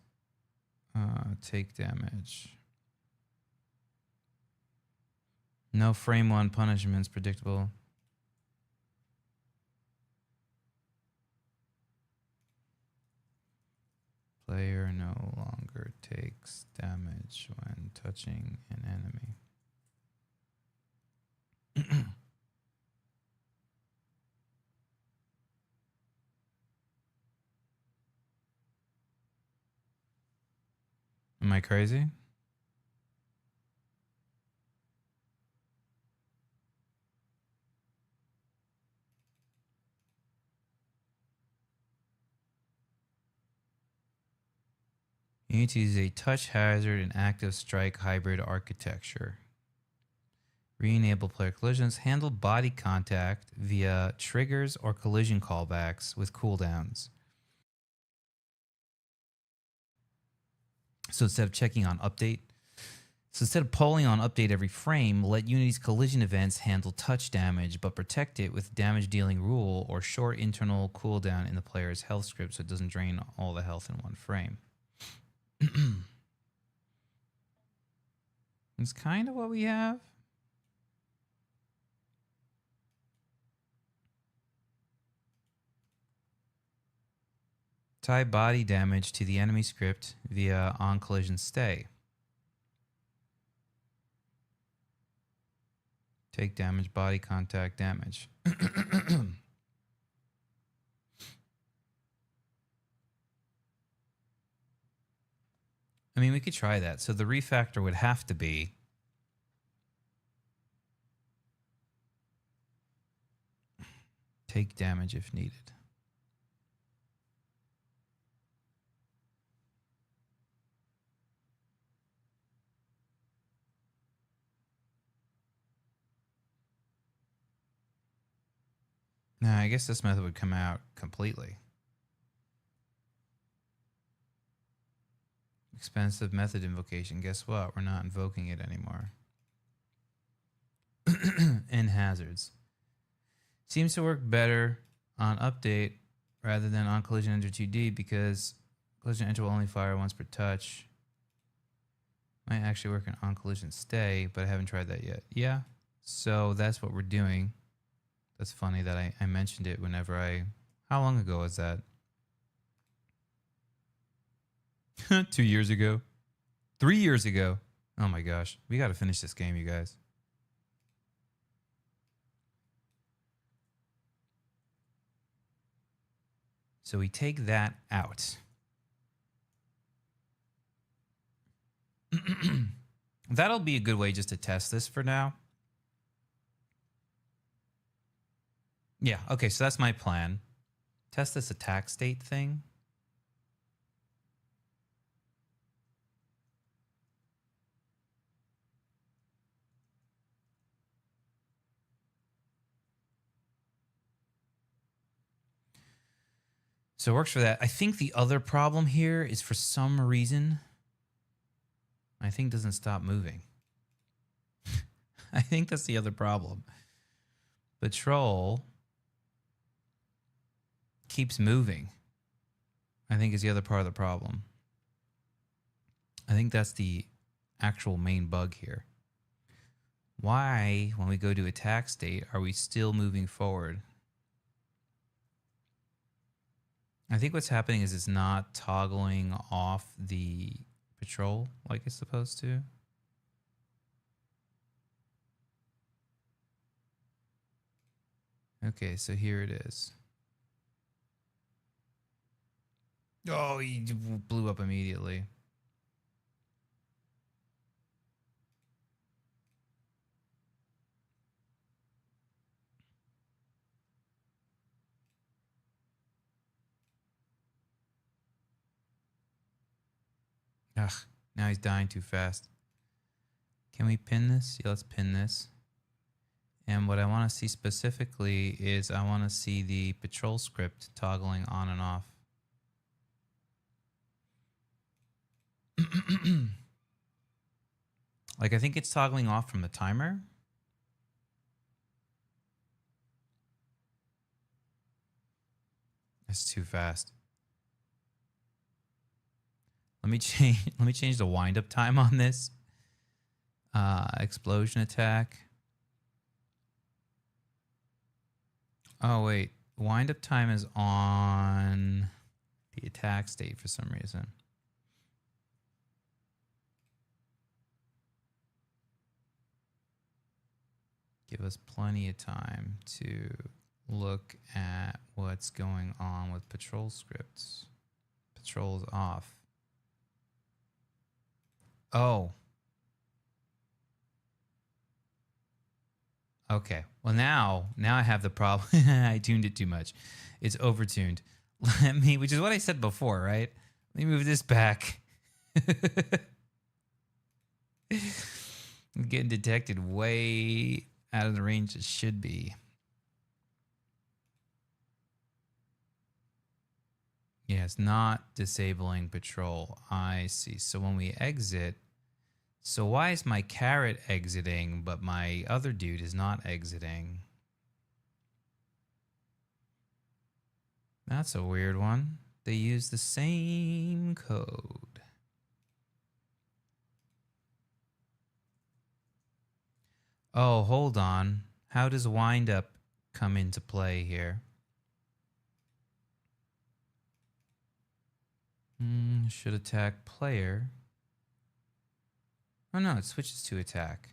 Take damage. No frame one punishments predictable. Player no longer takes damage when touching an enemy. Am I crazy? Unity is a touch hazard and active strike hybrid architecture. Re-enable player collisions. Handle body contact via triggers or collision callbacks with cooldowns. So instead of checking on update, instead of polling on update every frame, let Unity's collision events handle touch damage, but protect it with damage dealing rule or short internal cooldown in the player's health script so it doesn't drain all the health in one frame. It's kind of what we have. Tie body damage to the enemy script via on collision stay. Take damage, body contact damage. I mean, we could try that. So the refactor would have to be take damage if needed. Nah, I guess this method would come out completely. Expensive method invocation. Guess what? We're not invoking it anymore. And hazards. Seems to work better on update rather than on collision enter 2D because collision enter will only fire once per touch. Might actually work on collision stay, but I haven't tried that yet. Yeah, so that's what we're doing. That's funny that I mentioned it whenever I... How long ago was that? 2 years ago. 3 years ago. Oh my gosh. We got to finish this game, you guys. So we take that out. That'll be a good way just to test this for now. Yeah, okay, so that's my plan. Test this attack state thing. So it works for that. I think the other problem here is for some reason, my thing doesn't stop moving. I think that's the other problem. Patrol keeps moving, I think is the other part of the problem. I think that's the actual main bug here. Why, when we go to attack state, are we still moving forward? I think what's happening is it's not toggling off the patrol like it's supposed to. Okay, so here it is. Oh, he blew up immediately. Ugh, now he's dying too fast. Can we pin this? Yeah, let's pin this. And what I want to see specifically is I want to see the patrol script toggling on and off. Like, I think it's toggling off from the timer. That's too fast. Let me change the wind up time on this. Explosion attack. Oh wait, wind up time is on the attack state for some reason. Give us plenty of time to look at what's going on with patrol scripts. Patrol's off. Oh. Okay. Well, now I have the problem. I tuned it too much. It's overtuned. Let me, which is what I said before, right? Let me move this back. I'm getting detected way out of the range it should be. Yeah, it's not disabling patrol. I see. So when we exit, so why is my carrot exiting, but my other dude is not exiting? That's a weird one. They use the same code. Oh, hold on. How does wind up come into play here? Should attack player. Oh no, it switches to attack.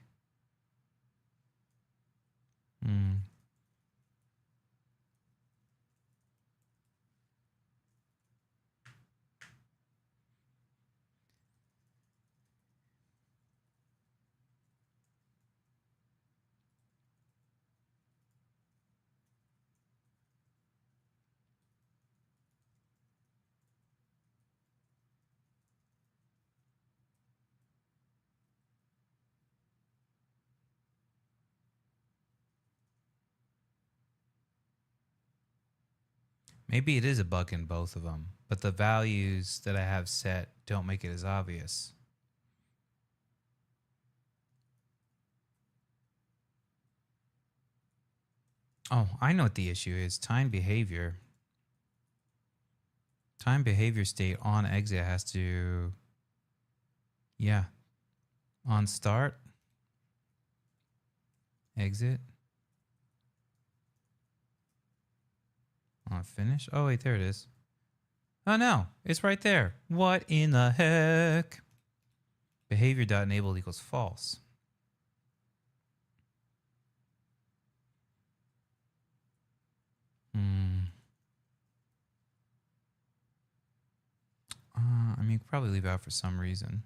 Maybe it is a bug in both of them, but the values that I have set don't make it as obvious. Oh, I know what the issue is. Time behavior. Time behavior state on exit has to... Yeah. On start. Exit. On finish. Oh, wait, there it is. Oh, no. It's right there. What in the heck? Behavior.enabled equals false. I mean, probably leave out for some reason.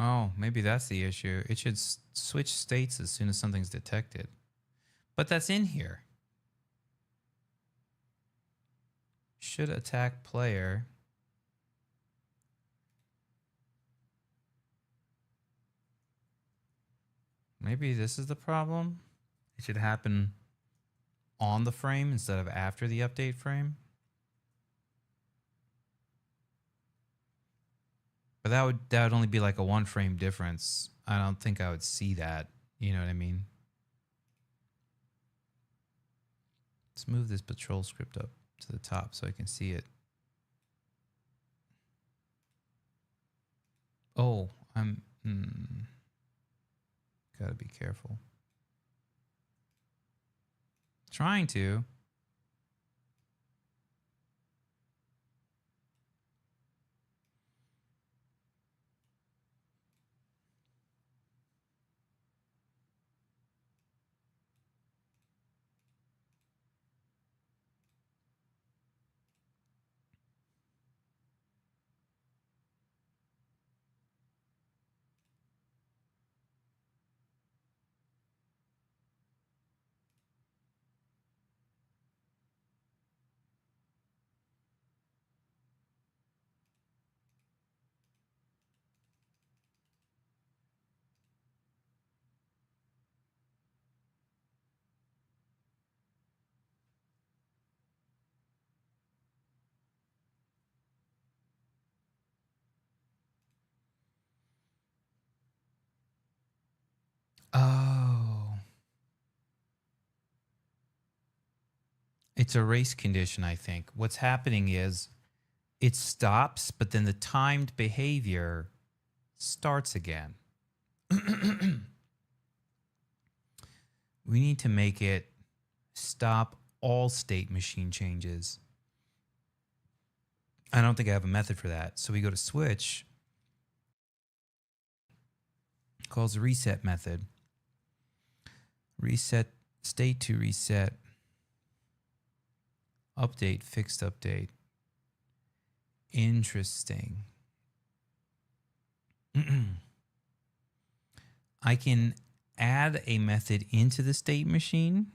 Oh, maybe that's the issue. It should switch states as soon as something's detected. But that's in here. Should attack player. Maybe this is the problem. It should happen on the frame instead of after the update frame. But that would only be like a 1 frame difference. I don't think I would see that. You know what I mean? Let's move this patrol script up to the top so I can see it. Oh, I'm... Gotta be careful. Trying to. Oh. It's a race condition, I think. What's happening is it stops, but then the timed behavior starts again. We need to make it stop all state machine changes. I don't think I have a method for that. So we go to switch, calls the reset method. Reset state to reset. Update, fixed update. Interesting. I can add a method into the state machine,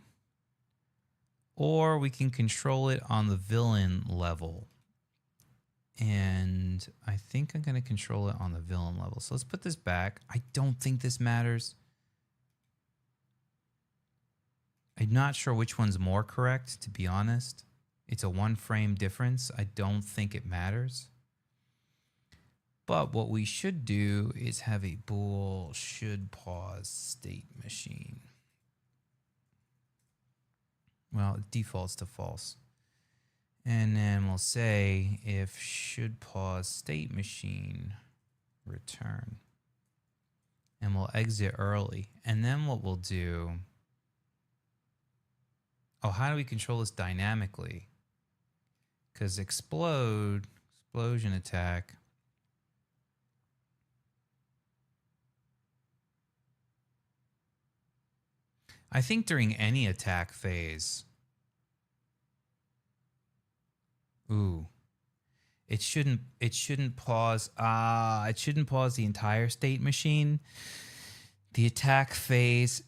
or we can control it on the villain level. And I think I'm going to control it on the villain level. So let's put this back. I don't think this matters. I'm not sure which one's more correct, to be honest. It's a 1 frame difference. I don't think it matters. But what we should do is have a bool should pause state machine. Well, it defaults to false. And then we'll say if should pause state machine return. And we'll exit early. And then what we'll do... Oh, how do we control this dynamically? Because explosion attack. I think during any attack phase. Ooh. It shouldn't pause. It shouldn't pause the entire state machine. The attack phase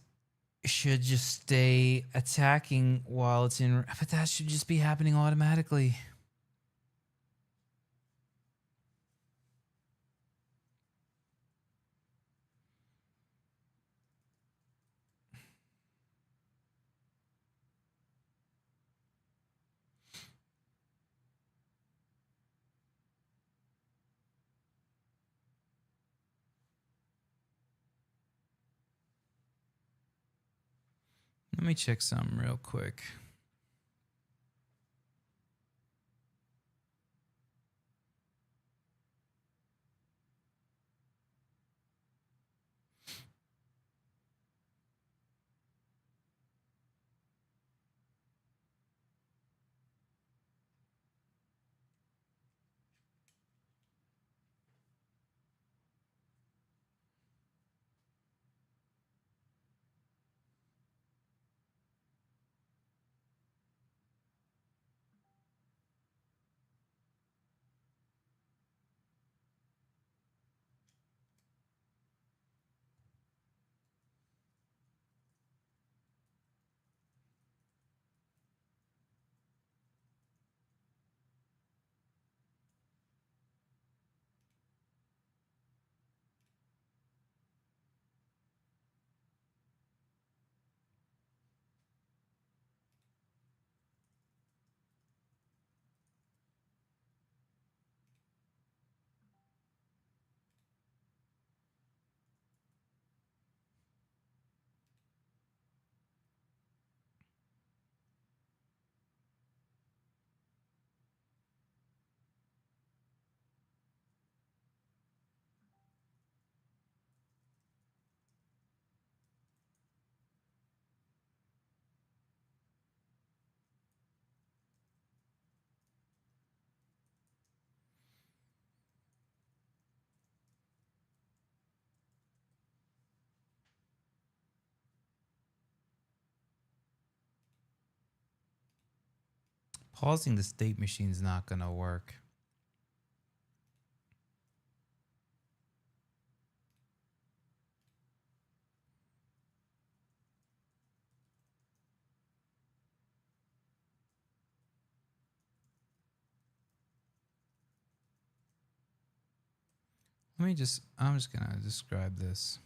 should just stay attacking while it's in, but that should just be happening automatically. Let me check something real quick. Pausing the state machine is not going to work. I'm just going to describe this.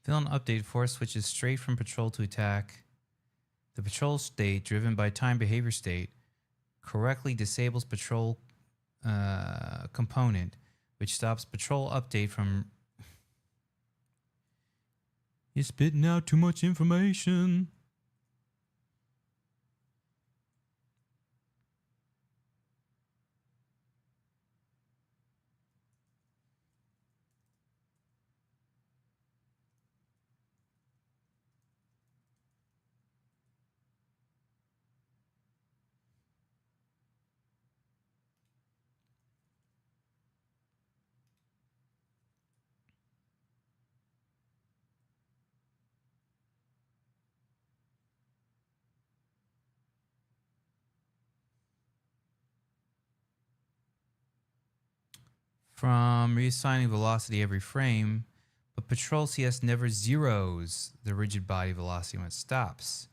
Villain update force switches straight from patrol to attack. The patrol state, driven by time behavior state, correctly disables patrol component, which stops patrol update from. You're spitting out too much information. From reassigning velocity every frame, but Patrol CS never zeros the rigid body velocity when it stops.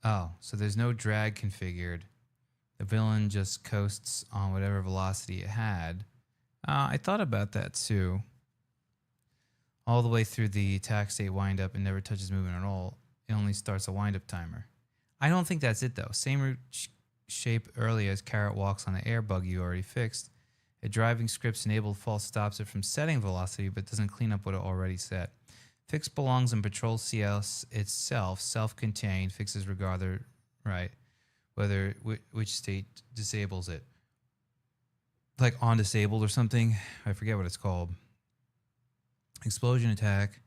Oh, so there's no drag configured. The villain just coasts on whatever velocity it had. I thought about that too. All the way through the attack state windup and never touches movement at all. It only starts a windup timer. I don't think that's it though. Same route shape early as Carrot walks on the air bug you already fixed. A driving script's enabled false stops it from setting velocity but doesn't clean up what it already set. Fix belongs in Patrol CS itself, self-contained, fixes regardless, right, whether which state disables it. Like on disabled or something. I forget what it's called. Explosion attack.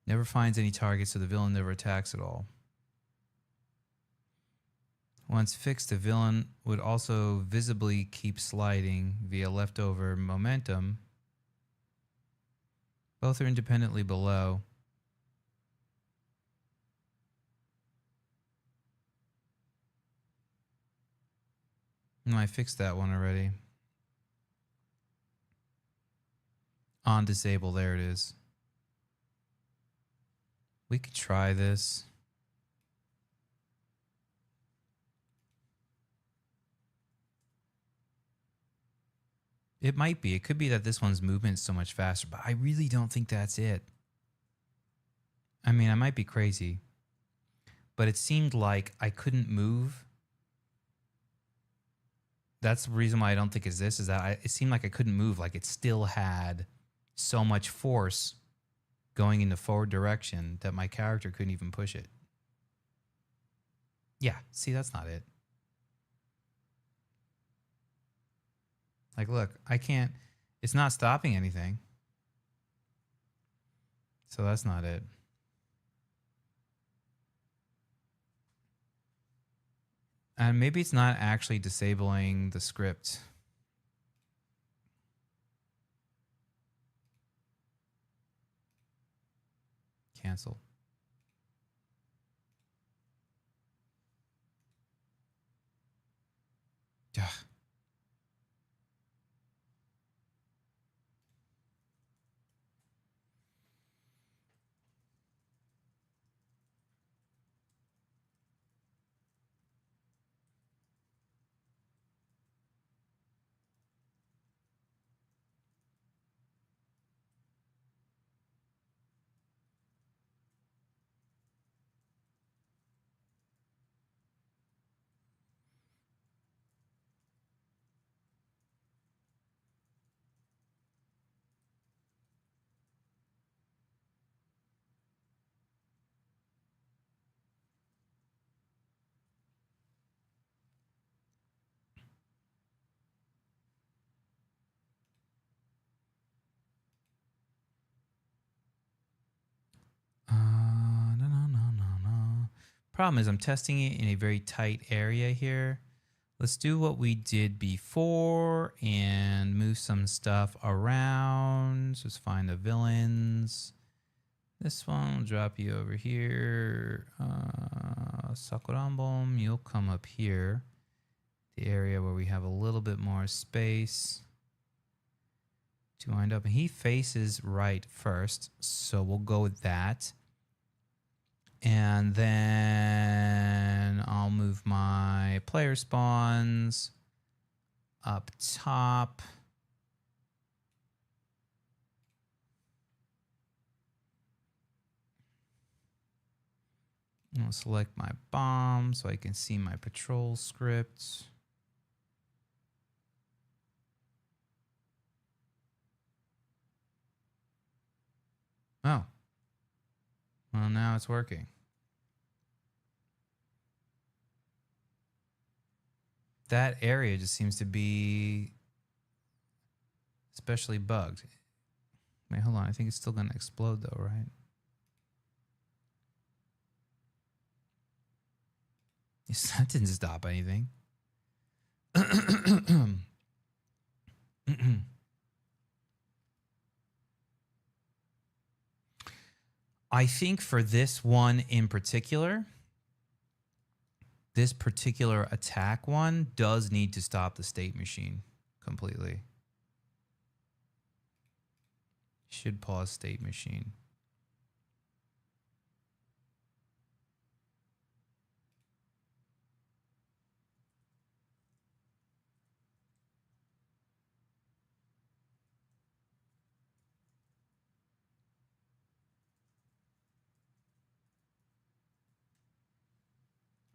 Never finds any targets, so the villain never attacks at all. Once fixed, the villain would also visibly keep sliding via leftover momentum. Both are independently below. No, I fixed that one already. On disable, there it is. We could try this. It might be. It could be that this one's movement is so much faster, but I really don't think that's it. I mean, I might be crazy, but it seemed like I couldn't move. That's the reason why I don't think it's this, is that it seemed like I couldn't move. Like it still had so much force going in the forward direction that my character couldn't even push it. Yeah, see, that's not it. Like, look, I can't, it's not stopping anything. So that's not it. And maybe it's not actually disabling the script. Cancel. Ugh. No. Problem is I'm testing it in a very tight area here. Let's do what we did before and move some stuff around. So let's find the villains. This one will drop you over here. Sakurambom, you'll come up here. The area where we have a little bit more space to wind up. And he faces right first, so we'll go with that. And then I'll move my player spawns up top. I'll select my bomb so I can see my patrol script. Oh. Well, now it's working. That area just seems to be especially bugged. Wait, hold on. I think it's still going to explode though, right? Yes, that didn't stop anything. I think for this one in particular, this particular attack one does need to stop the state machine completely. Should pause state machine.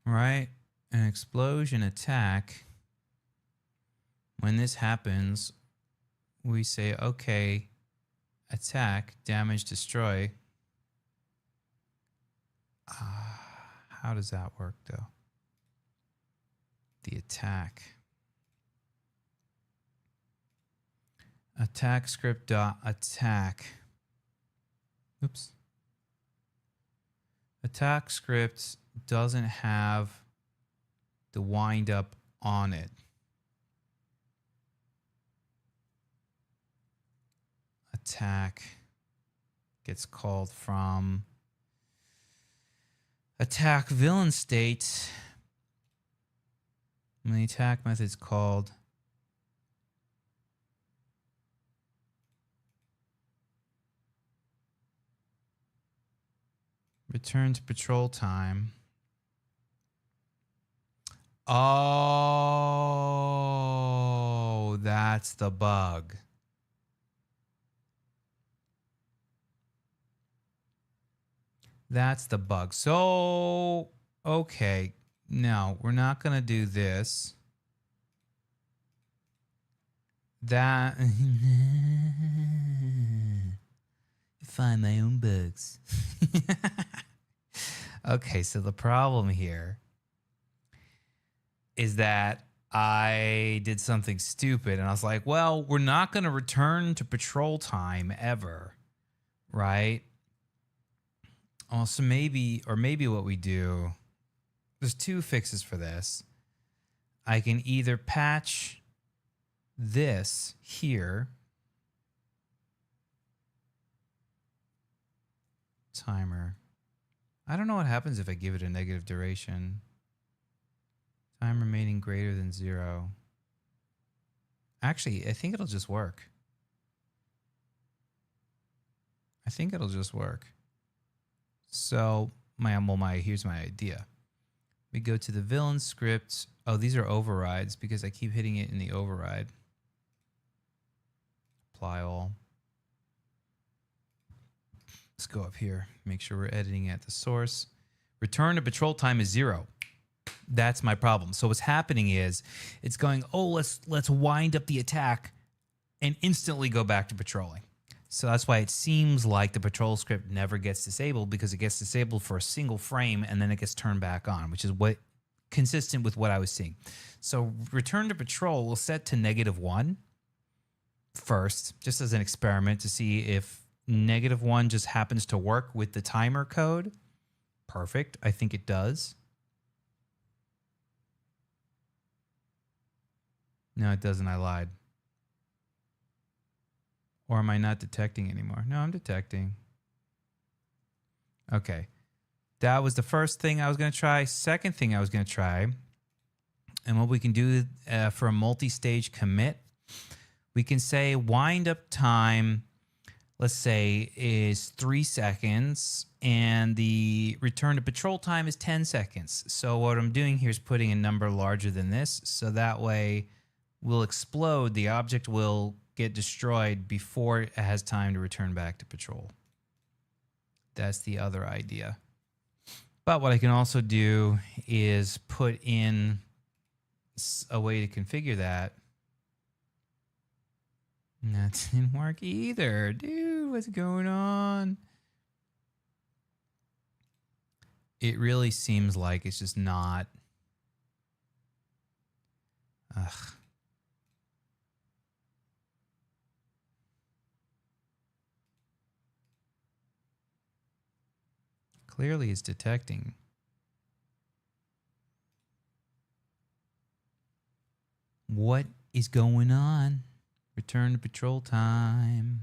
Right? An explosion attack. When this happens, we say, okay, attack, damage, destroy. How does that work though? The attack. Attack script dot attack. Oops. Attack script doesn't have the wind up on it. Attack gets called from attack villain state. And the attack method is called return to patrol time. Oh, that's the bug. That's the bug. So, okay. No, we're not going to do this. That. Find my own bugs. Okay, so the problem here is that I did something stupid and I was like, well, we're not going to return to patrol time ever, right? Also, maybe what we do, there's two fixes for this. I can either patch this here, timer. I don't know what happens if I give it a negative duration. Time remaining greater than 0. Actually, I think it'll just work. So here's my idea. We go to the villain script. Oh, these are overrides because I keep hitting it in the override. Apply all. Let's go up here. Make sure we're editing at the source. Return to patrol time is 0. That's my problem. So what's happening is it's going, oh, let's wind up the attack and instantly go back to patrolling. So that's why it seems like the patrol script never gets disabled, because it gets disabled for a single frame and then it gets turned back on, which is consistent with what I was seeing. So return to patrol will set to -1 first, just as an experiment to see if -1 just happens to work with the timer code. Perfect. I think it does. No, it doesn't. I lied. Or am I not detecting anymore? No, I'm detecting. Okay. That was the first thing I was going to try. Second thing I was going to try, and what we can do for a multi-stage commit, we can say wind up time, let's say, is 3 seconds, and the return to patrol time is 10 seconds. So what I'm doing here is putting a number larger than this, so that way we'll explode. The object will get destroyed before it has time to return back to patrol. That's the other idea. But what I can also do is put in a way to configure that. And that didn't work either. Dude, what's going on? It really seems like it's just not. Ugh. Clearly it's detecting. What is going on? Return to patrol time.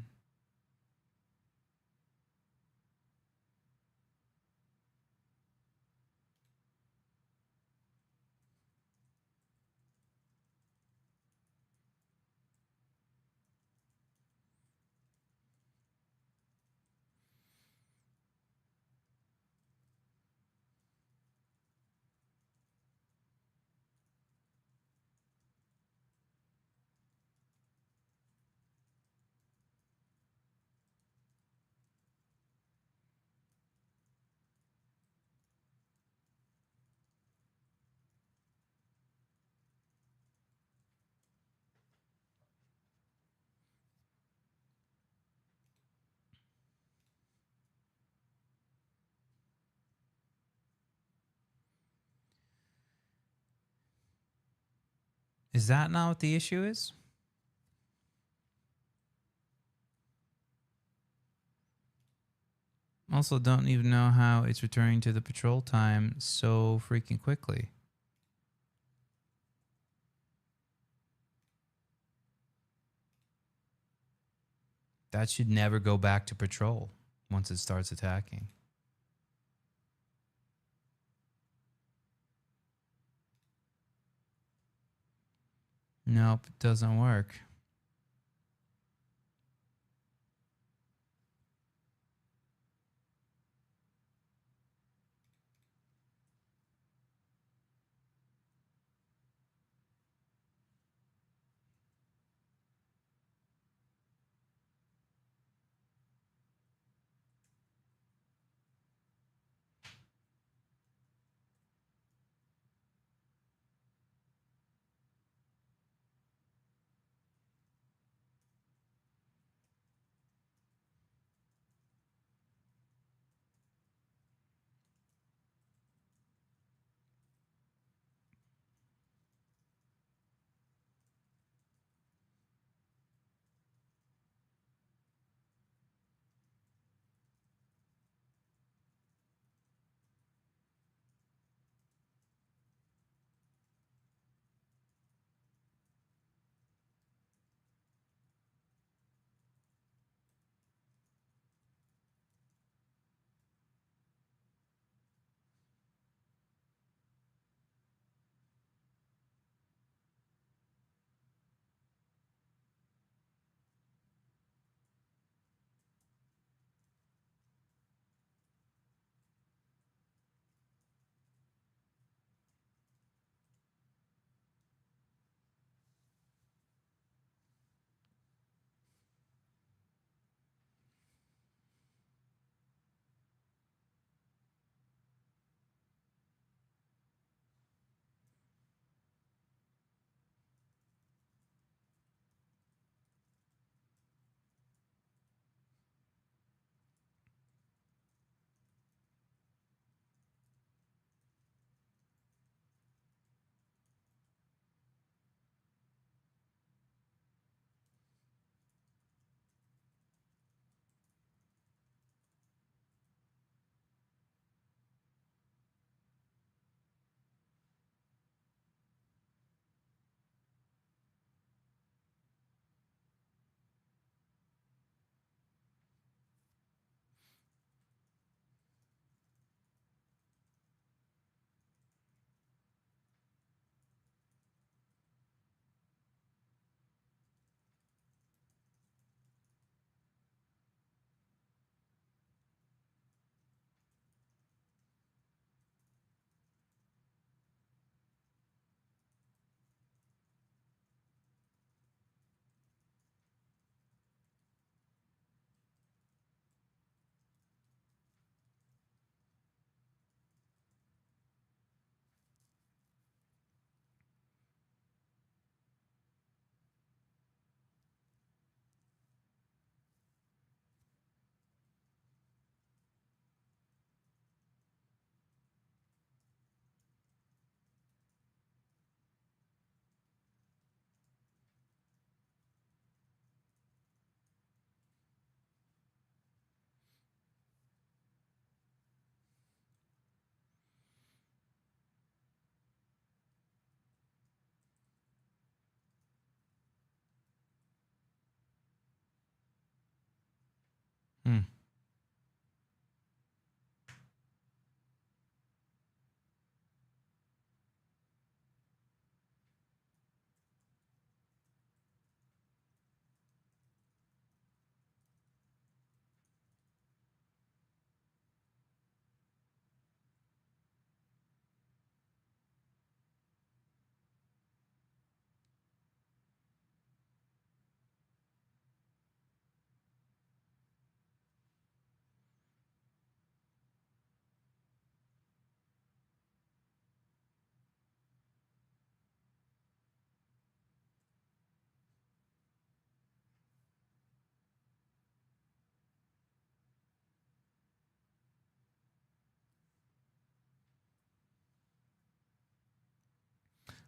Is that not what the issue is? Also, don't even know how it's returning to the patrol time so freaking quickly. That should never go back to patrol once it starts attacking. Nope, it doesn't work.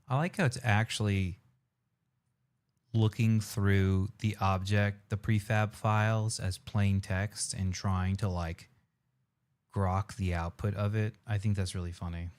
I like how it's actually looking through the object, the prefab files as plain text and trying to like grok the output of it. I think that's really funny.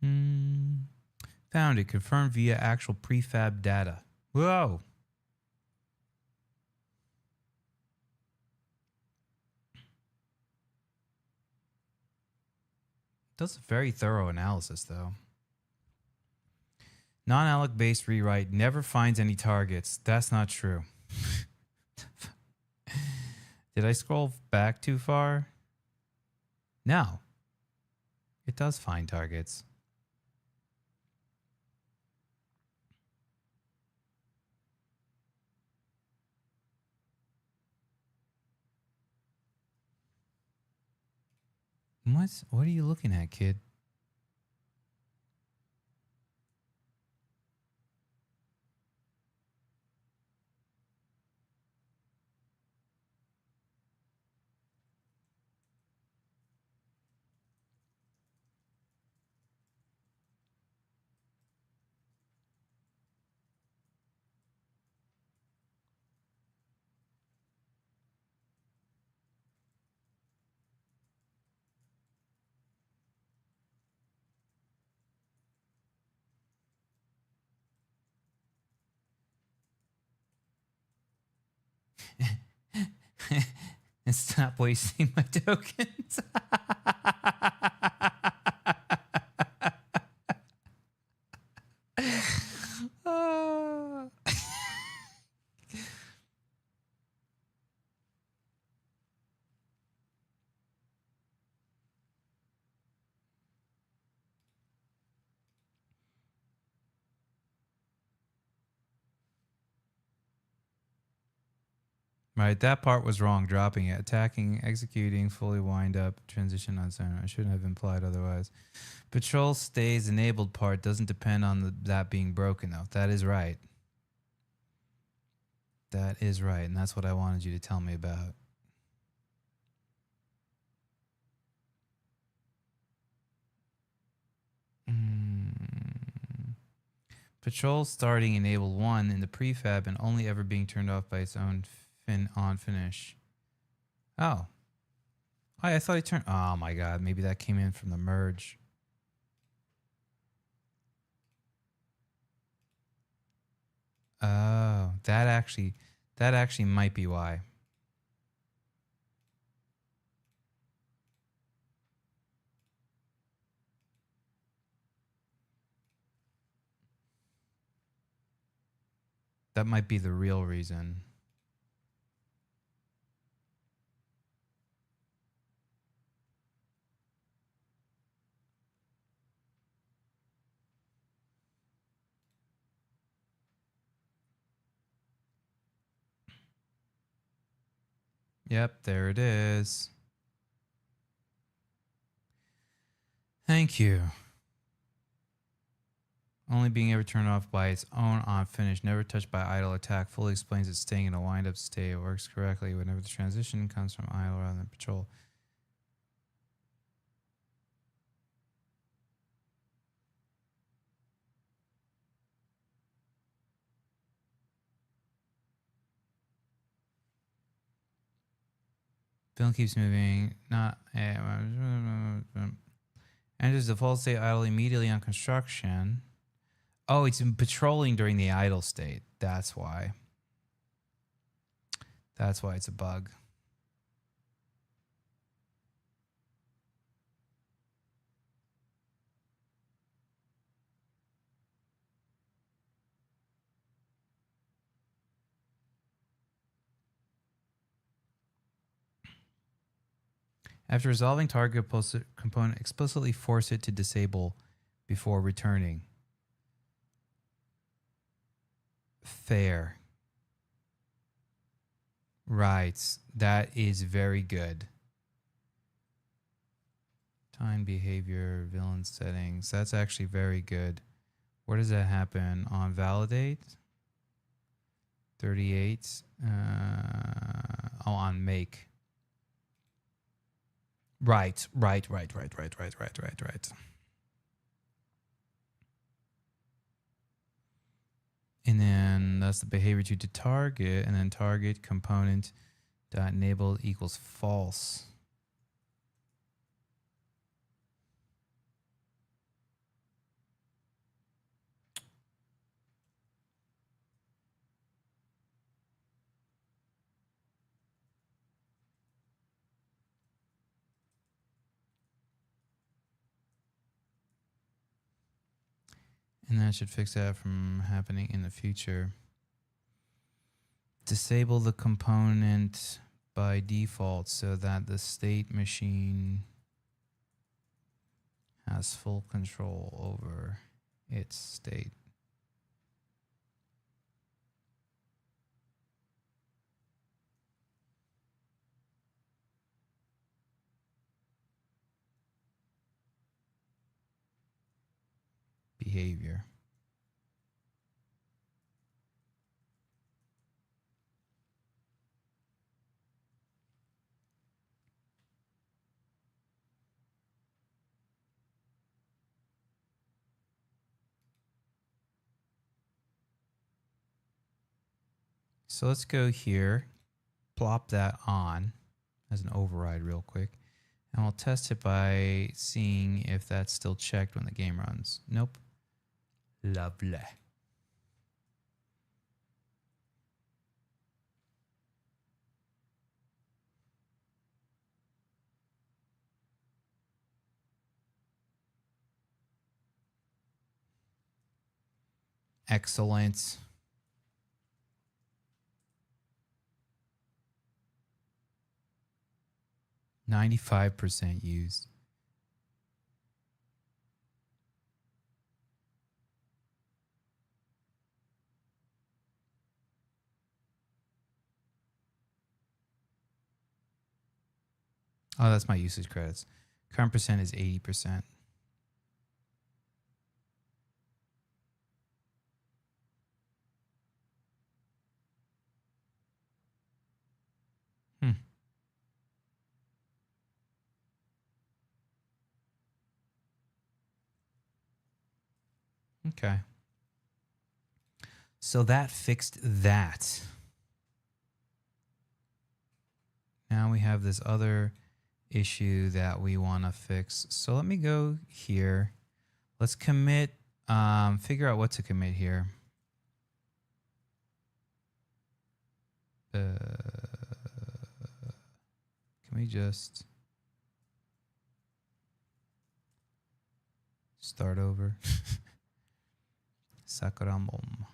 Hmm. Found it. Confirmed via actual prefab data. Whoa. Does a very thorough analysis, though. Non-alloc based rewrite never finds any targets. That's not true. Did I scroll back too far? No. It does find targets. What are you looking at, kid? And stop wasting my tokens. Ah. Right, that part was wrong. Dropping it, attacking, executing, fully wind up, transition on zone. I shouldn't have implied otherwise. Patrol stays enabled part doesn't depend on that being broken though. That is right. That is right, and that's what I wanted you to tell me about. Patrol starting enabled 1 in the prefab and only ever being turned off by its own on finish. Oh. I thought he turned. Oh my god, maybe that came in from the merge. Oh, that actually might be why. That might be the real reason. Yep, there it is. Thank you. Only being ever turned off by its own on finish, never touched by idle attack, fully explains it staying in a wind up state. It works correctly whenever the transition comes from idle rather than patrol. Film keeps moving, not enters default state idle immediately on construction. Oh, it's in patrolling during the idle state. That's why. That's why it's a bug. After resolving target component, explicitly force it to disable before returning. Fair. Right. That is very good. Time behavior, villain settings. That's actually very good. Where does that happen? On validate? 38. On make. Right. And then that's the behavior to target, and then target component dot enable equals false. And that should fix that from happening in the future. Disable the component by default so that the state machine has full control over its state. Behavior. So let's go here, plop that on as an override real quick, and we'll test it by seeing if that's still checked when the game runs. Nope. Lovely. Excellent. %95 used. Oh, that's my usage credits. Current percent is 80%. Hmm. Okay. So that fixed that. Now we have this other issue that we want to fix. So let me go here. Let's commit, figure out what to commit here. Can we just start over? Sakurambom.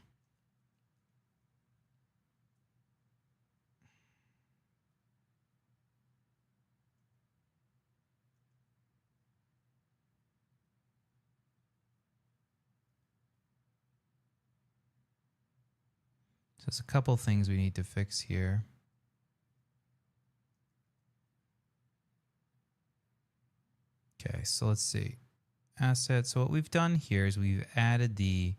So there's a couple things we need to fix here. Okay, so let's see. Assets. So what we've done here is we've added the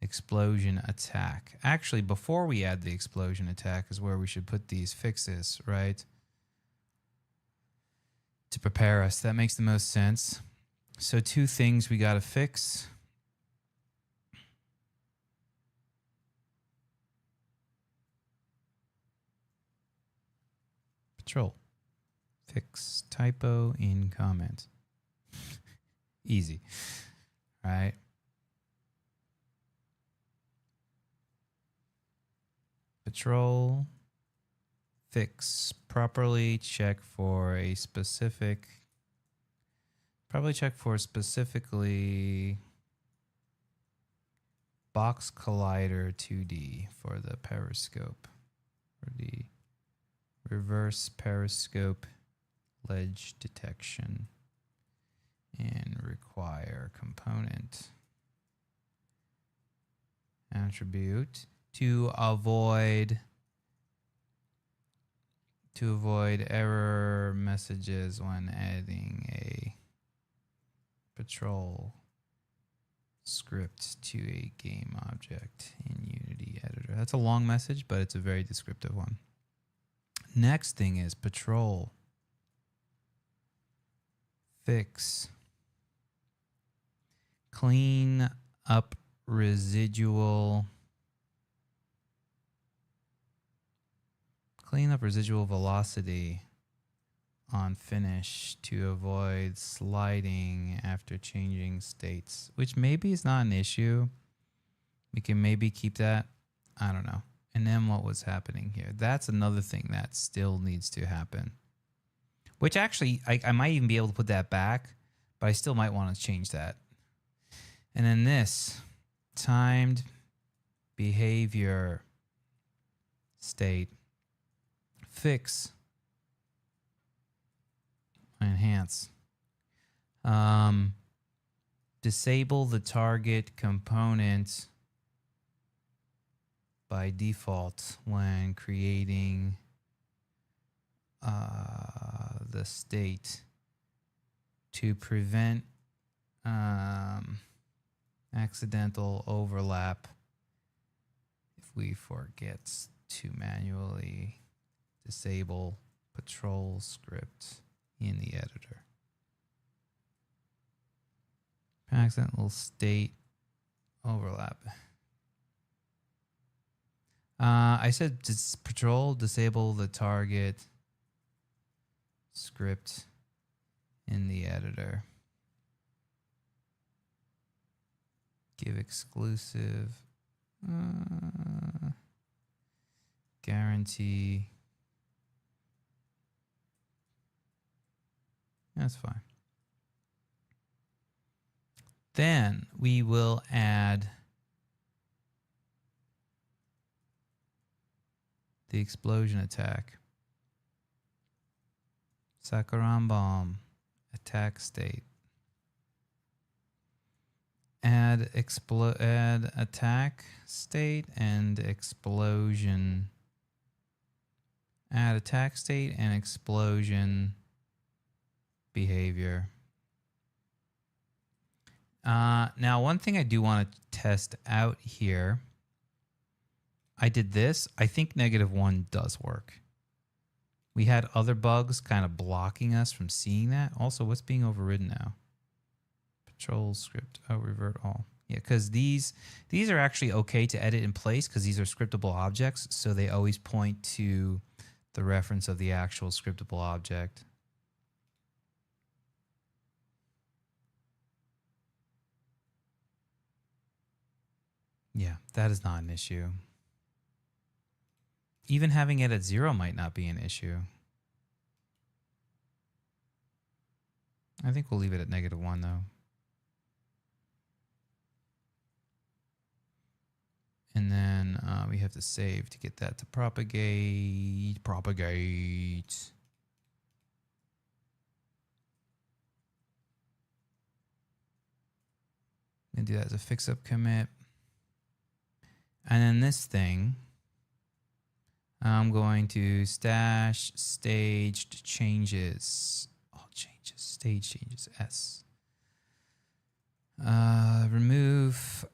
explosion attack. Actually, before we add the explosion attack is where we should put these fixes, right? To prepare us. That makes the most sense. So two things we got to fix. Patrol. Fix typo in comment. Easy. All right. Patrol. Fix. Properly check for a specific. Probably check for specifically box collider 2D for the periscope. For the reverse periscope ledge detection. And require component attribute to avoid error messages when adding a patrol script to a game object in Unity editor. That's a long message, but it's a very descriptive one. Next thing is patrol fix clean up residual velocity on finish to avoid sliding after changing states, which maybe is not an issue. We can maybe keep that. I don't know. And then what was happening here? That's another thing that still needs to happen. Which actually, I might even be able to put that back, but I still might want to change that. And then this, timed behavior state, fix, enhance. Disable the target component by default when creating the state to prevent accidental overlap if we forget to manually disable patrol script in the editor. Accidental state overlap. I said patrol, disable the target script in the editor. Give exclusive guarantee. That's fine. Then we will add the explosion attack. Sakurambom attack state. Add attack state and explosion. Add attack state and explosion behavior. Now, one thing I do want to test out here. I did this. I think -1 does work. We had other bugs kind of blocking us from seeing that. Also, what's being overridden now? Patrol script. Oh, revert all. Yeah, because these are actually okay to edit in place because these are scriptable objects. So they always point to the reference of the actual scriptable object. Yeah, that is not an issue. Even having it at 0 might not be an issue. I think we'll leave it at -1 though. And then we have to save to get that to propagate. Propagate. And do that as a fix-up commit. And then this thing, I'm going to stash staged changes. All changes, stage changes, S. Remove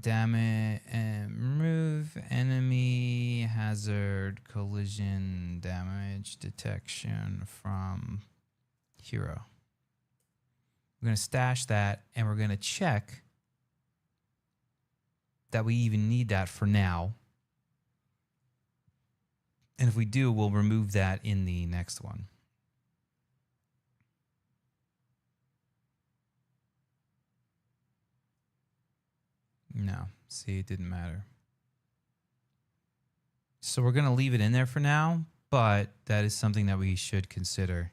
damage and remove enemy hazard collision damage detection from hero. We're going to stash that and we're going to check that we even need that for now. And if we do, we'll remove that in the next one. No, see, it didn't matter. So we're going to leave it in there for now, but that is something that we should consider.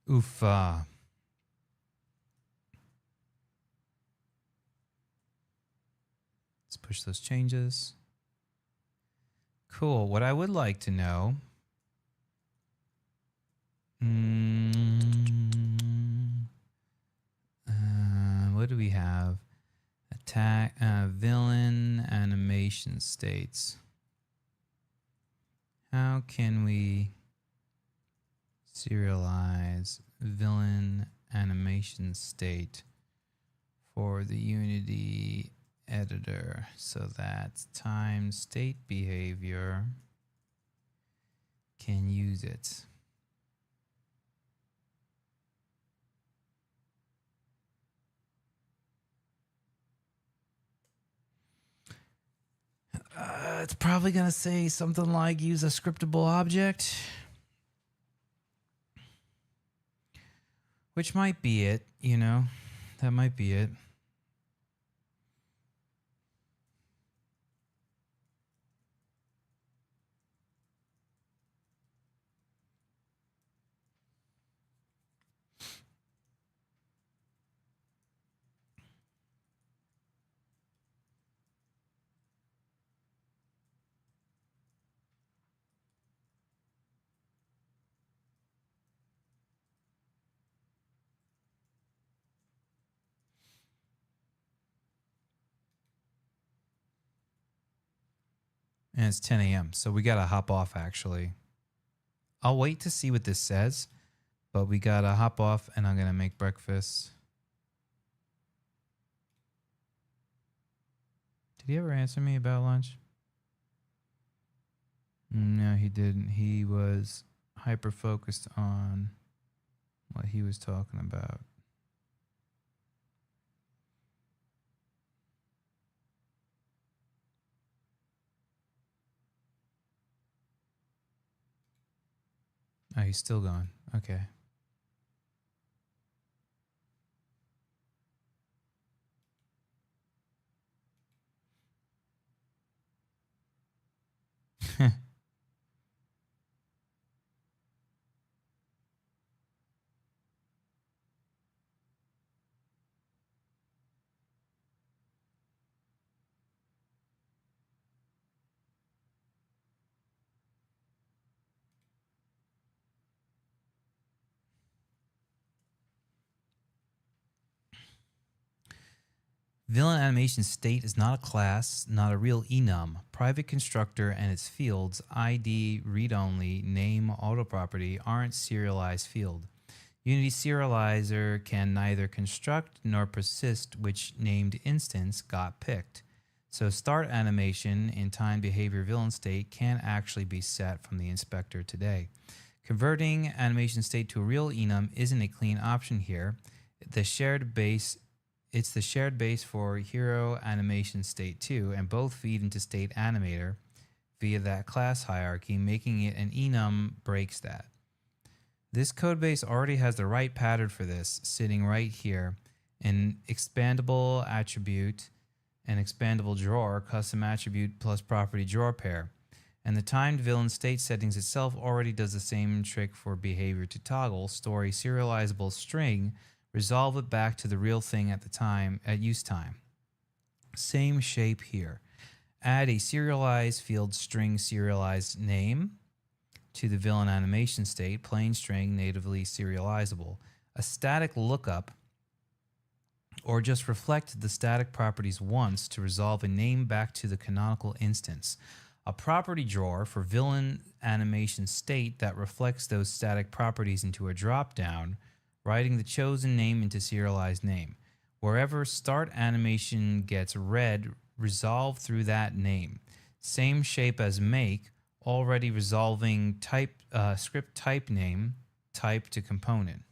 Oof. Let's push those changes. Cool. What I would like to know. What do we have? Attack, villain animation states. How can we serialize villain animation state for the Unity editor so that time state behavior can use it? It's probably going to say something like use a scriptable object, which might be it, you know, that might be it. And it's 10 a.m. So we got to hop off, actually. I'll wait to see what this says, but we got to hop off and I'm going to make breakfast. Did he ever answer me about lunch? No, he didn't. He was hyper focused on what he was talking about. Oh, he's still gone. Okay. Villain animation state is not a class, not a real enum. Private constructor and its fields, ID, read-only, name, auto property, aren't serialized field. Unity serializer can neither construct nor persist which named instance got picked. So start animation in time behavior villain state can actually be set from the inspector today. Converting animation state to a real enum isn't a clean option here. It's the shared base for hero animation state 2, and both feed into state animator via that class hierarchy. Making it an enum breaks that. This codebase already has the right pattern for this, sitting right here. An expandable attribute, an expandable drawer, custom attribute plus property drawer pair. And the timed villain state settings itself already does the same trick for behavior to toggle, store a serializable string, resolve it back to the real thing at the time, at use time. Same shape here. Add a serialized field string serialized name to the villain animation state, plain string natively serializable. A static lookup, or just reflect the static properties once to resolve a name back to the canonical instance. A property drawer for villain animation state that reflects those static properties into a dropdown, writing the chosen name into serialized name. Wherever start animation gets read, resolve through that name. Same shape as make, already resolving type script type name, type to component.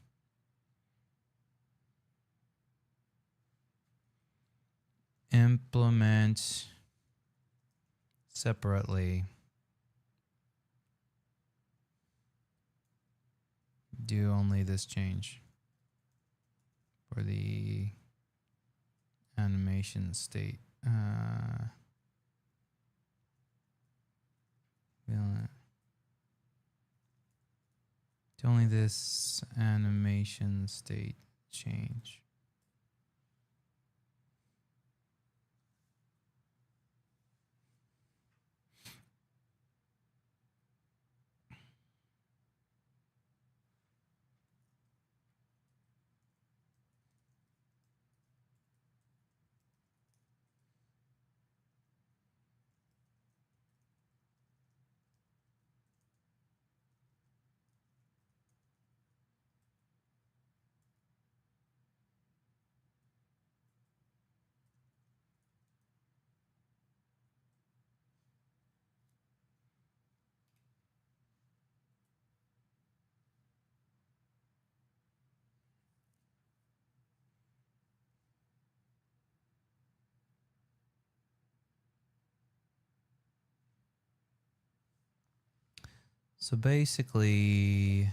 Implement separately. Do only this change for the animation state. Do only this animation state change. So basically,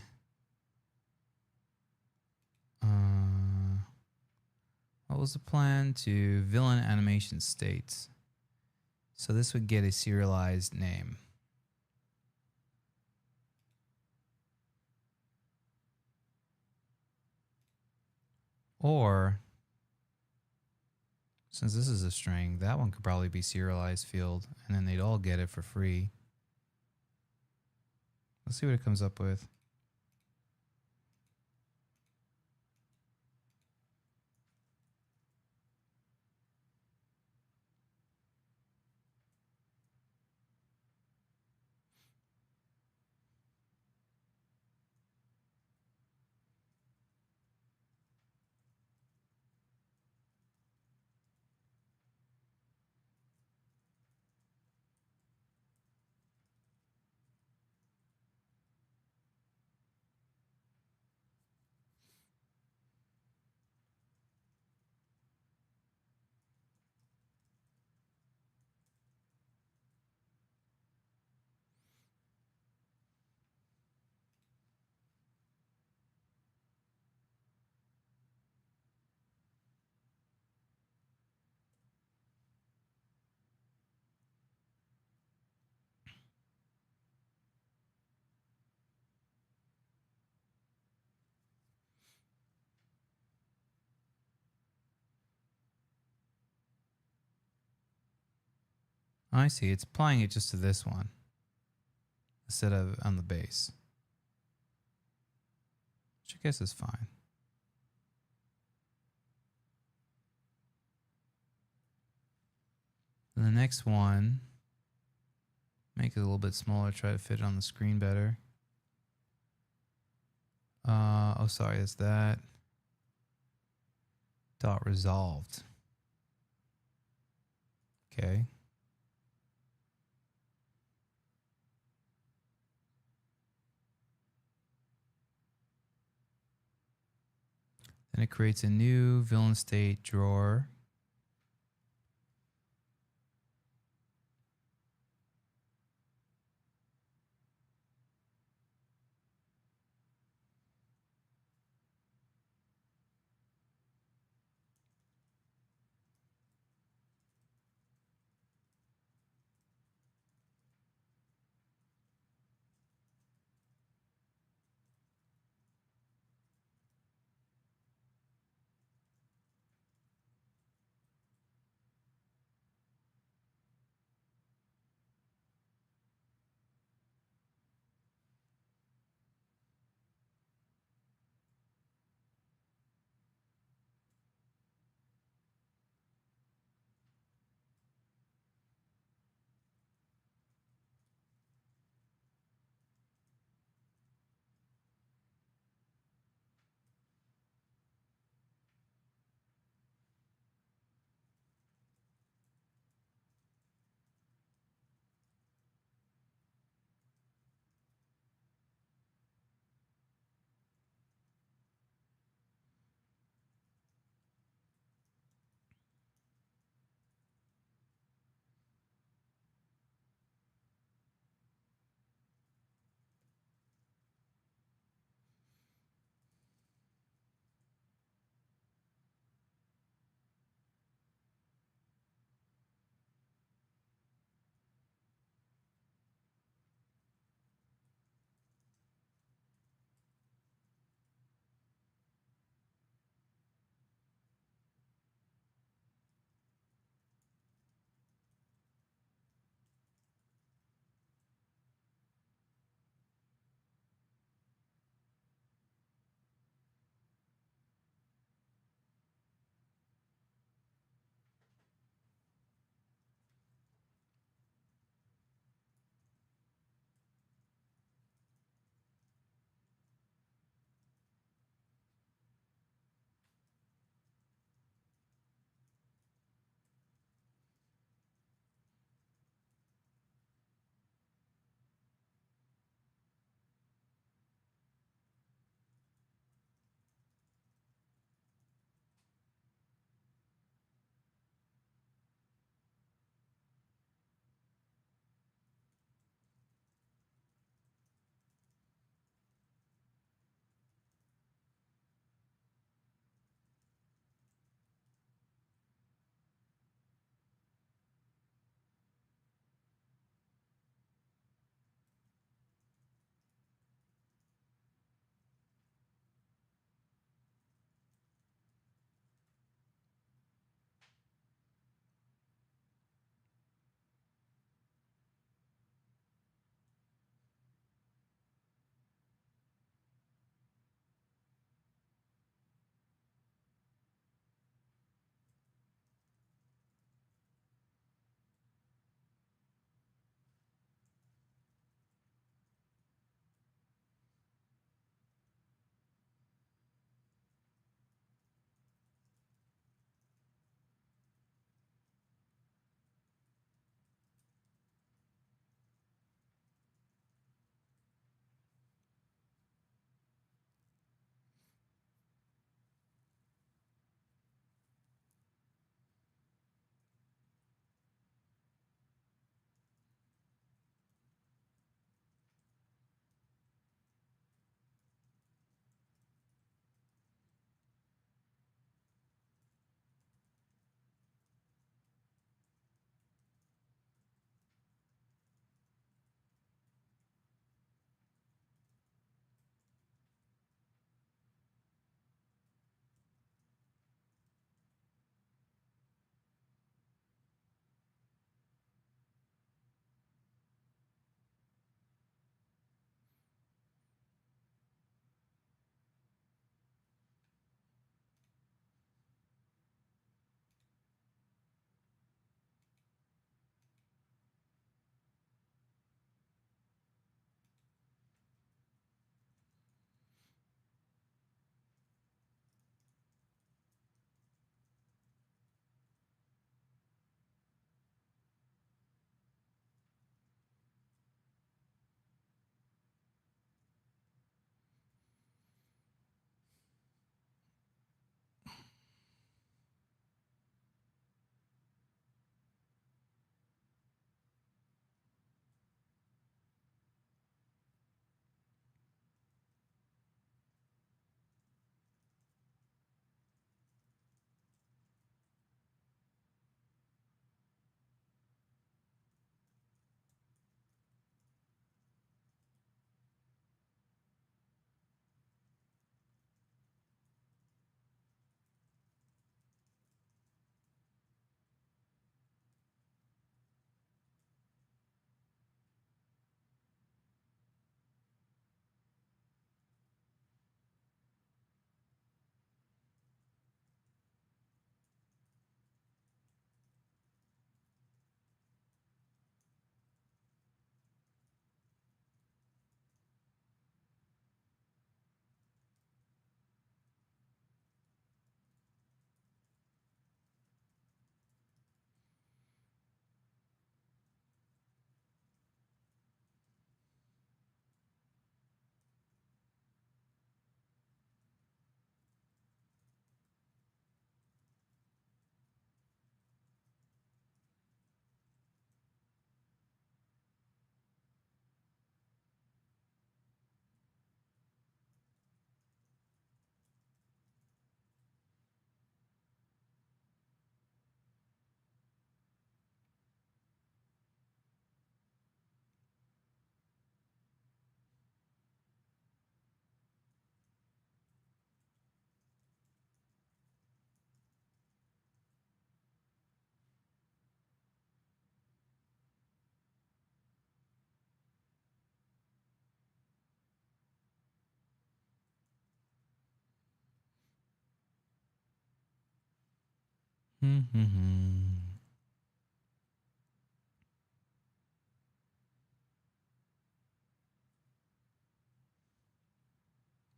what was the plan to villain animation states? So this would get a serialized name. Or, since this is a string, that one could probably be serialized field, and then they'd all get it for free. Let's see what it comes up with. I see. It's applying it just to this one instead of on the base, which I guess is fine. next one, make it a little bit smaller, try to fit it on the screen better. Oh, sorry, it's that. Dot resolved. Okay. Then it creates a new villain state drawer.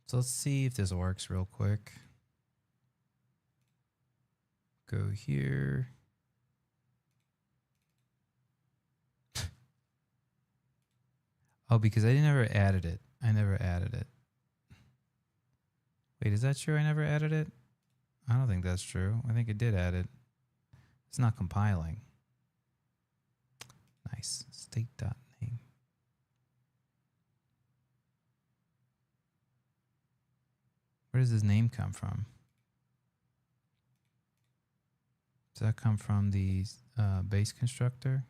So let's see if this works real quick. Go here. Oh, because I never added it. I never added it. Wait, is that true? I never added it? I don't think that's true. I think I did add it. It's not compiling. Nice. State.name. Where does this name come from? Does that come from the base constructor?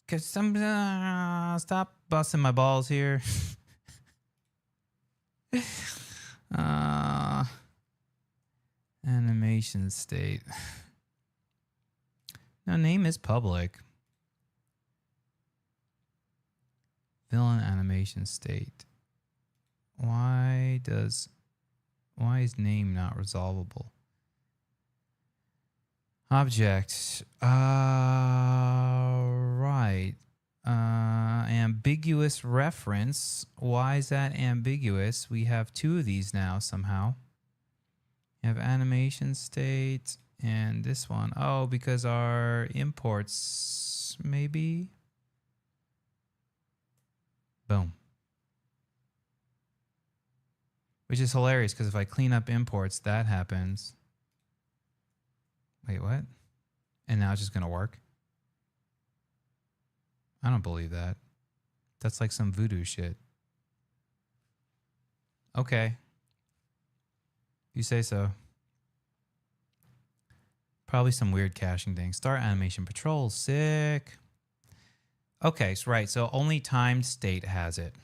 Cause some stop busting my balls here. Animation state. No, name is public. Villain animation state. Why is name not resolvable? Object. Right. Ambiguous reference. Why is that ambiguous? We have two of these now somehow. You have animation state and this one. Oh, because our imports, maybe? Boom. Which is hilarious because if I clean up imports, that happens. Wait, what? And now it's just going to work? I don't believe that. That's like some voodoo shit. Okay. You say so. Probably some weird caching thing. Start animation patrol. Sick. Okay, so right. So only timed state has it.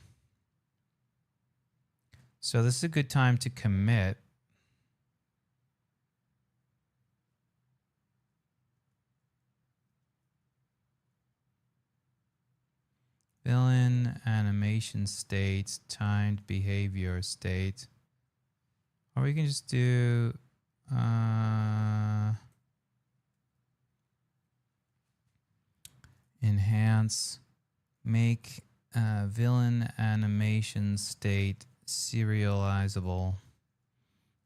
So this is a good time to commit. Villain animation state, timed behavior state. Or we can just do enhance, make villain animation state serializable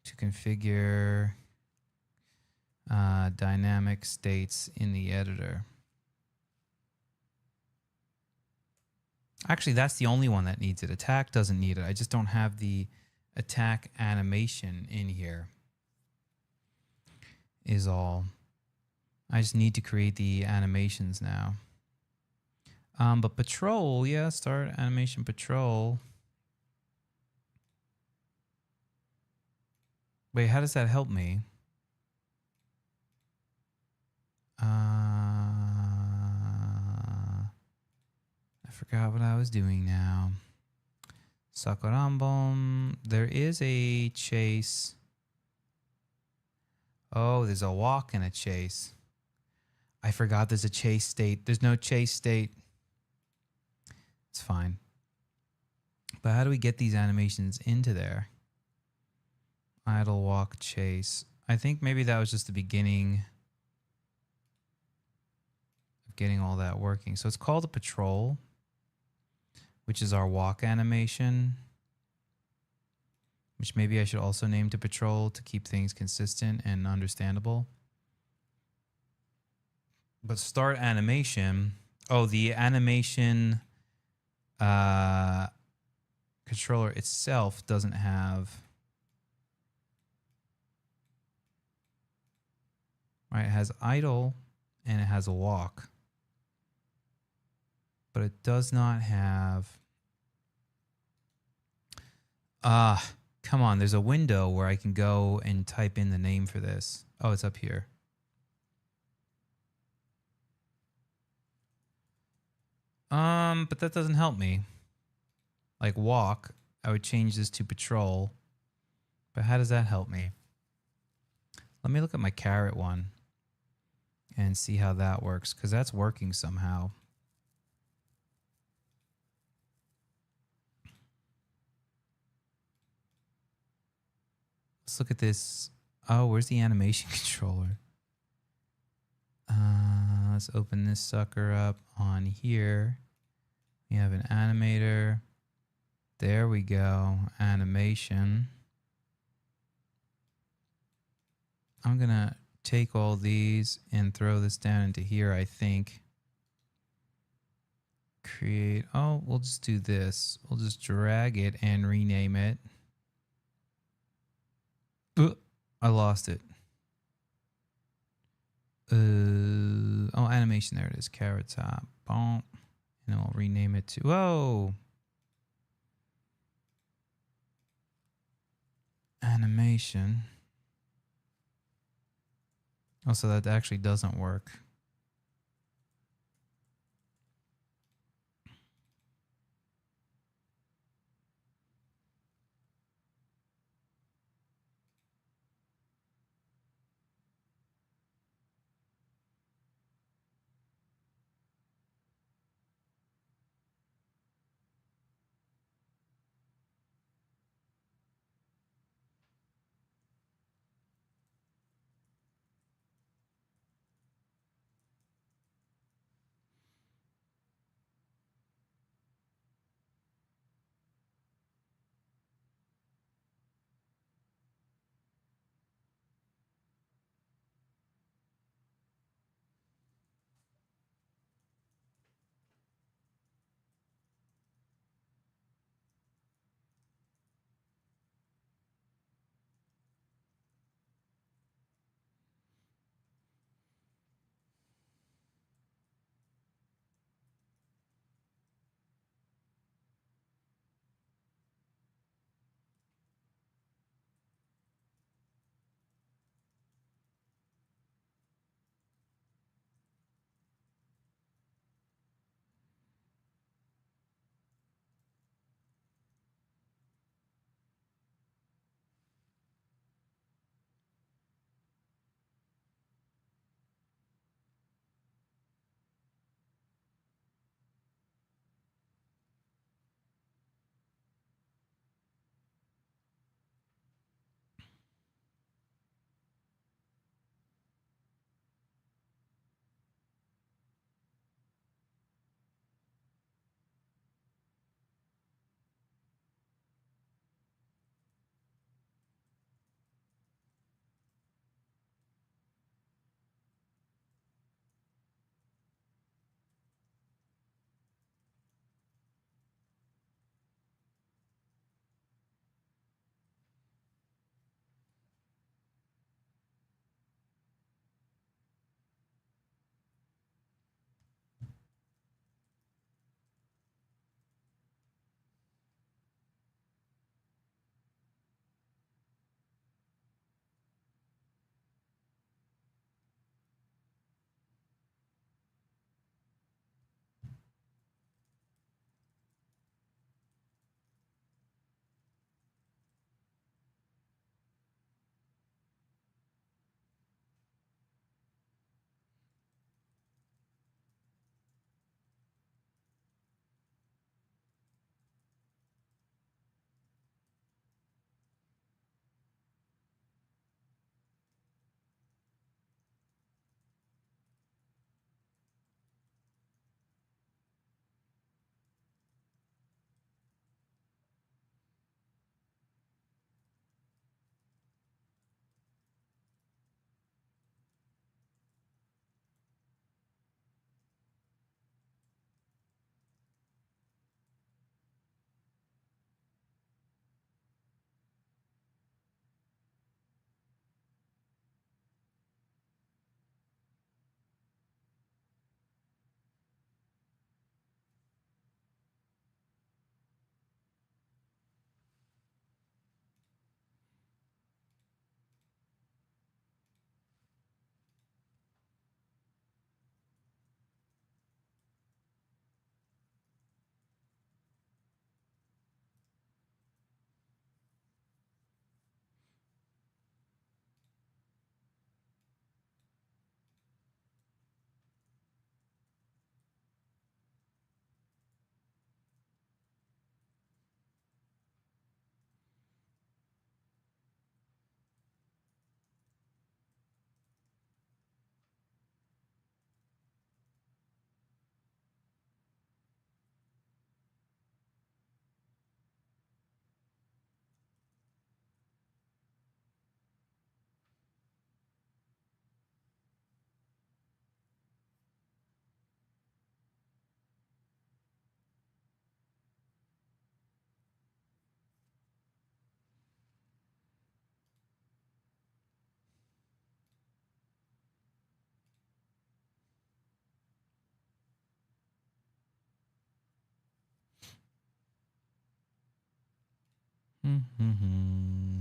to configure dynamic states in the editor. Actually, that's the only one that needs it. Attack doesn't need it. I just don't have the attack animation in here is all. I just need to create the animations now. But patrol, yeah, start animation patrol. Wait, how does that help me? I forgot what I was doing now. Sakurambon. There is a chase. Oh, there's a walk and a chase. I forgot there's a chase state. There's no chase state. It's fine. But how do we get these animations into there? Idle, walk, chase. I think maybe that was just the beginning of getting all that working. So it's called a patrol, which is our walk animation, which maybe I should also name to patrol to keep things consistent and understandable. But start animation. Oh, the animation controller itself doesn't have. Right, it has idle and it has a walk. But it does not have. Come on, there's a window where I can go and type in the name for this. Oh, it's up here. But that doesn't help me. Like walk, I would change this to patrol. But how does that help me? Let me look at my carrot one and see how that works, because that's working somehow. Let's look at this Oh, where's the animation controller? Let's open this sucker up on here. We have an animator. There we go. Animation. I'm going to take all these and throw this down into here, I think. Create. Oh, we'll just do this. We'll just drag it and rename it. I lost it. Oh, animation. There it is. Carrot Top. Boom. And I'll rename it to. Whoa. Animation. Oh, so that actually doesn't work.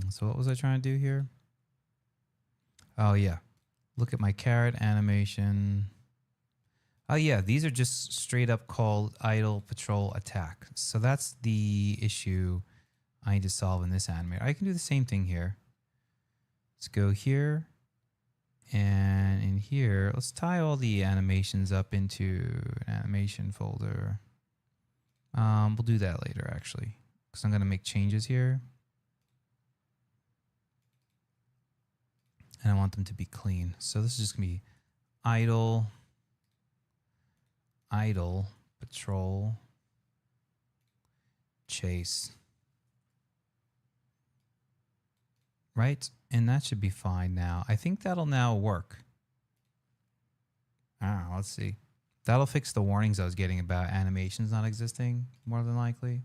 So what was I trying to do here? Oh, yeah. Look at my carrot animation. Oh, yeah. These are just straight up called idle patrol attack. So that's the issue I need to solve in this animator. I can do the same thing here. Let's go here. And in here, let's tie all the animations up into an animation folder. We'll do that later, actually, because I'm going to make changes here. And I want them to be clean. So this is just going to be idle, patrol, chase. Right? And that should be fine now. I think that'll now work. Let's see. That'll fix the warnings I was getting about animations not existing, more than likely.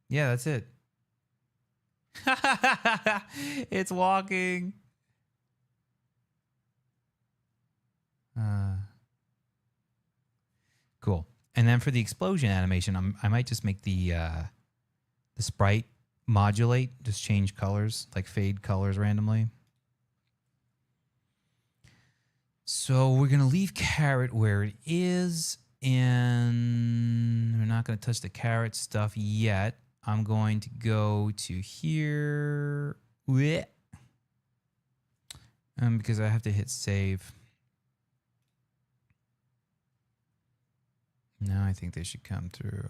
Yeah, that's it. It's walking. Cool. And then for the explosion animation, I might just make the sprite modulate, just change colors, like fade colors randomly. So we're going to leave carrot where it is, and we're not going to touch the carrot stuff yet. I'm going to go to here. Because I have to hit save. Now I think they should come through.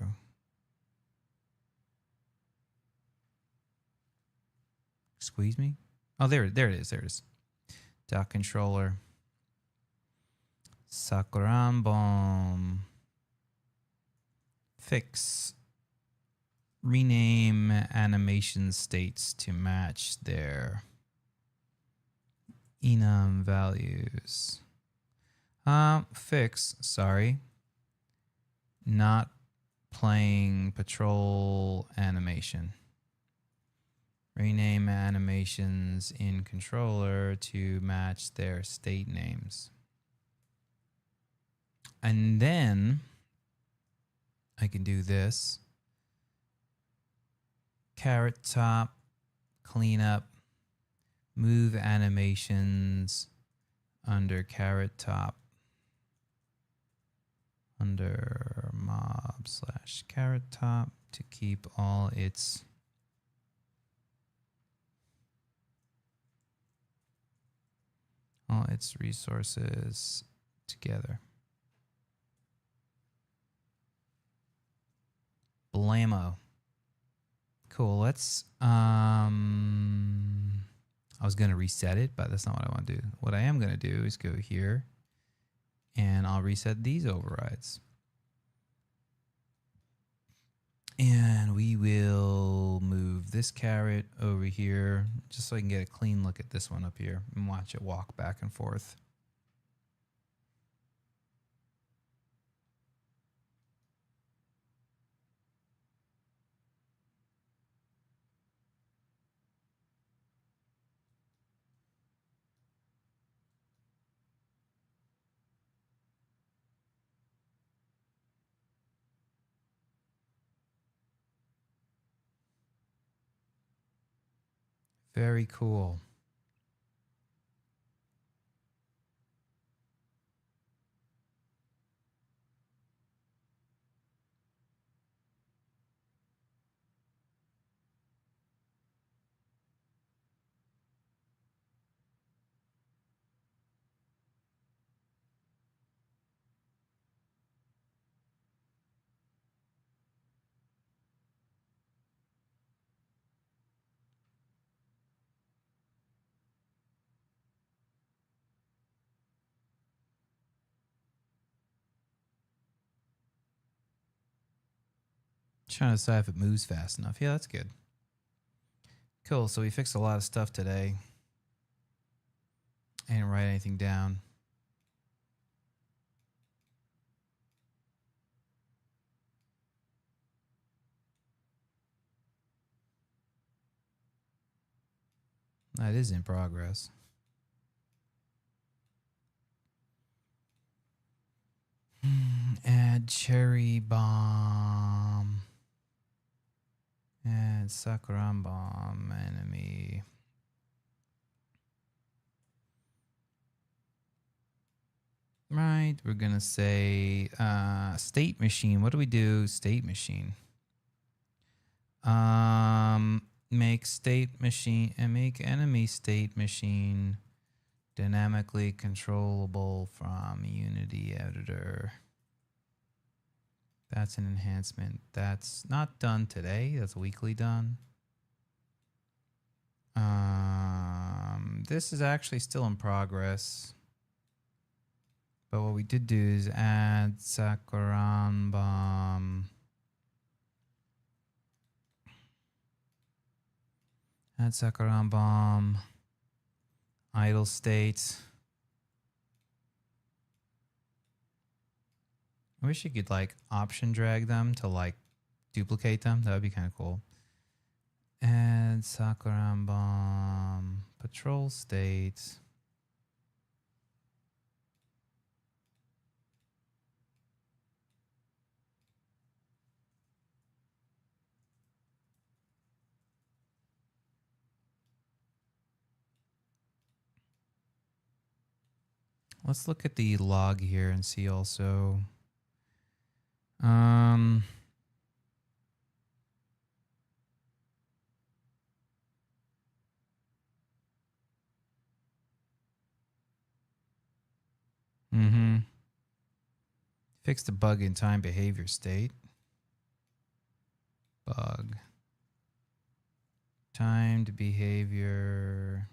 Squeeze me? Oh, there it is. There it is. Dot controller. Sakuran bomb. Fix. Rename animation states to match their enum values. Fix. Sorry. Not playing patrol animation. Rename animations in controller to match their state names. And then I can do this. Carrot top, clean up, move animations under carrot top. Under mob / carrot top to keep all its resources together. Blammo. Cool. Let's I was gonna reset it, but that's not what I want to do. What I am gonna do is go here. And I'll reset these overrides. And we will move this carrot over here just so I can get a clean look at this one up here and watch it walk back and forth. Very cool. Trying to decide if it moves fast enough. Yeah, that's good. Cool. So we fixed a lot of stuff today. I didn't write anything down. That is in progress. Add cherry bomb. Add Sakuran bomb enemy. Right, we're gonna say state machine. What do we do? State machine. Make state machine and make enemy state machine dynamically controllable from Unity editor. That's an enhancement. That's not done today. That's weekly done. This is actually still in progress. But what we did do is add Sakuran bomb. Add Sakuran bomb. Idle state. I wish you could like option drag them to like duplicate them. That would be kind of cool. Add Sakuran bomb. Patrol state. Let's look at the log here and see also. Fix the bug in time behavior state. Bug. Timed behavior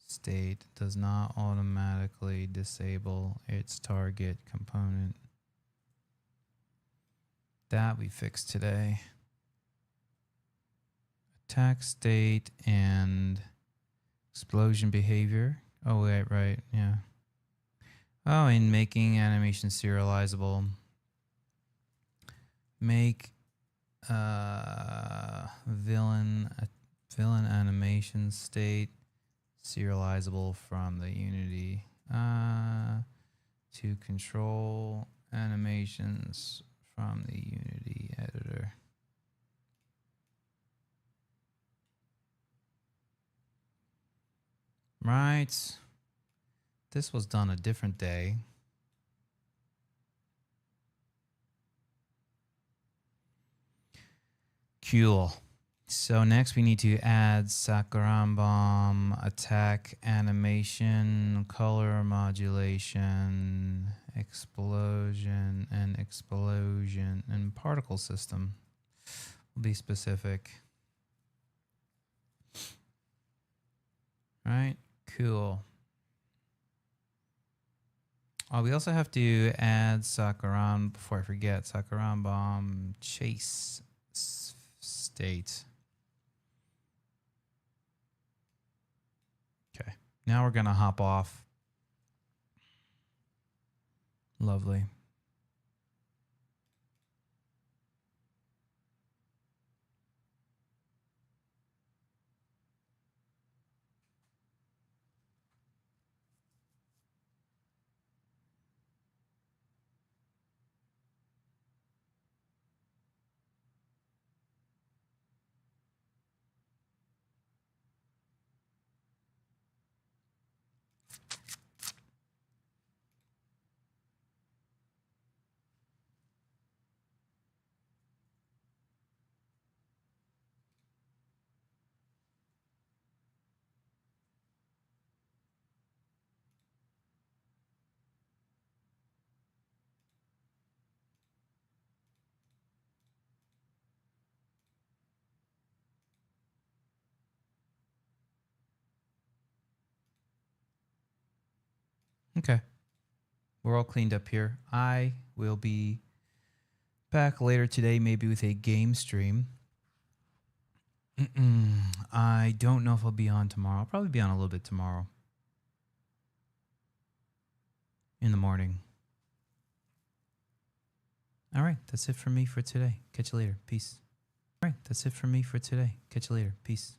state does not automatically disable its target component. That we fixed today. Attack state and explosion behavior. Oh, wait, right, yeah. Oh, and making animation serializable. Make villain animation state serializable from the Unity to control animations from the Unity editor. Right. This was done a different day. Cool. So next we need to add Sakuran bomb, attack animation, color modulation, explosion, and particle system. We'll be specific. Right? Cool. We also have to add Sakuran, before I forget, Sakuran bomb chase state. Okay, now we're going to hop off. Lovely. Okay. We're all cleaned up here. I will be back later today, maybe with a game stream. I don't know if I'll be on tomorrow. I'll probably be on a little bit tomorrow. In the morning. All right. That's it for me for today. Catch you later. Peace. All right. That's it for me for today. Catch you later. Peace.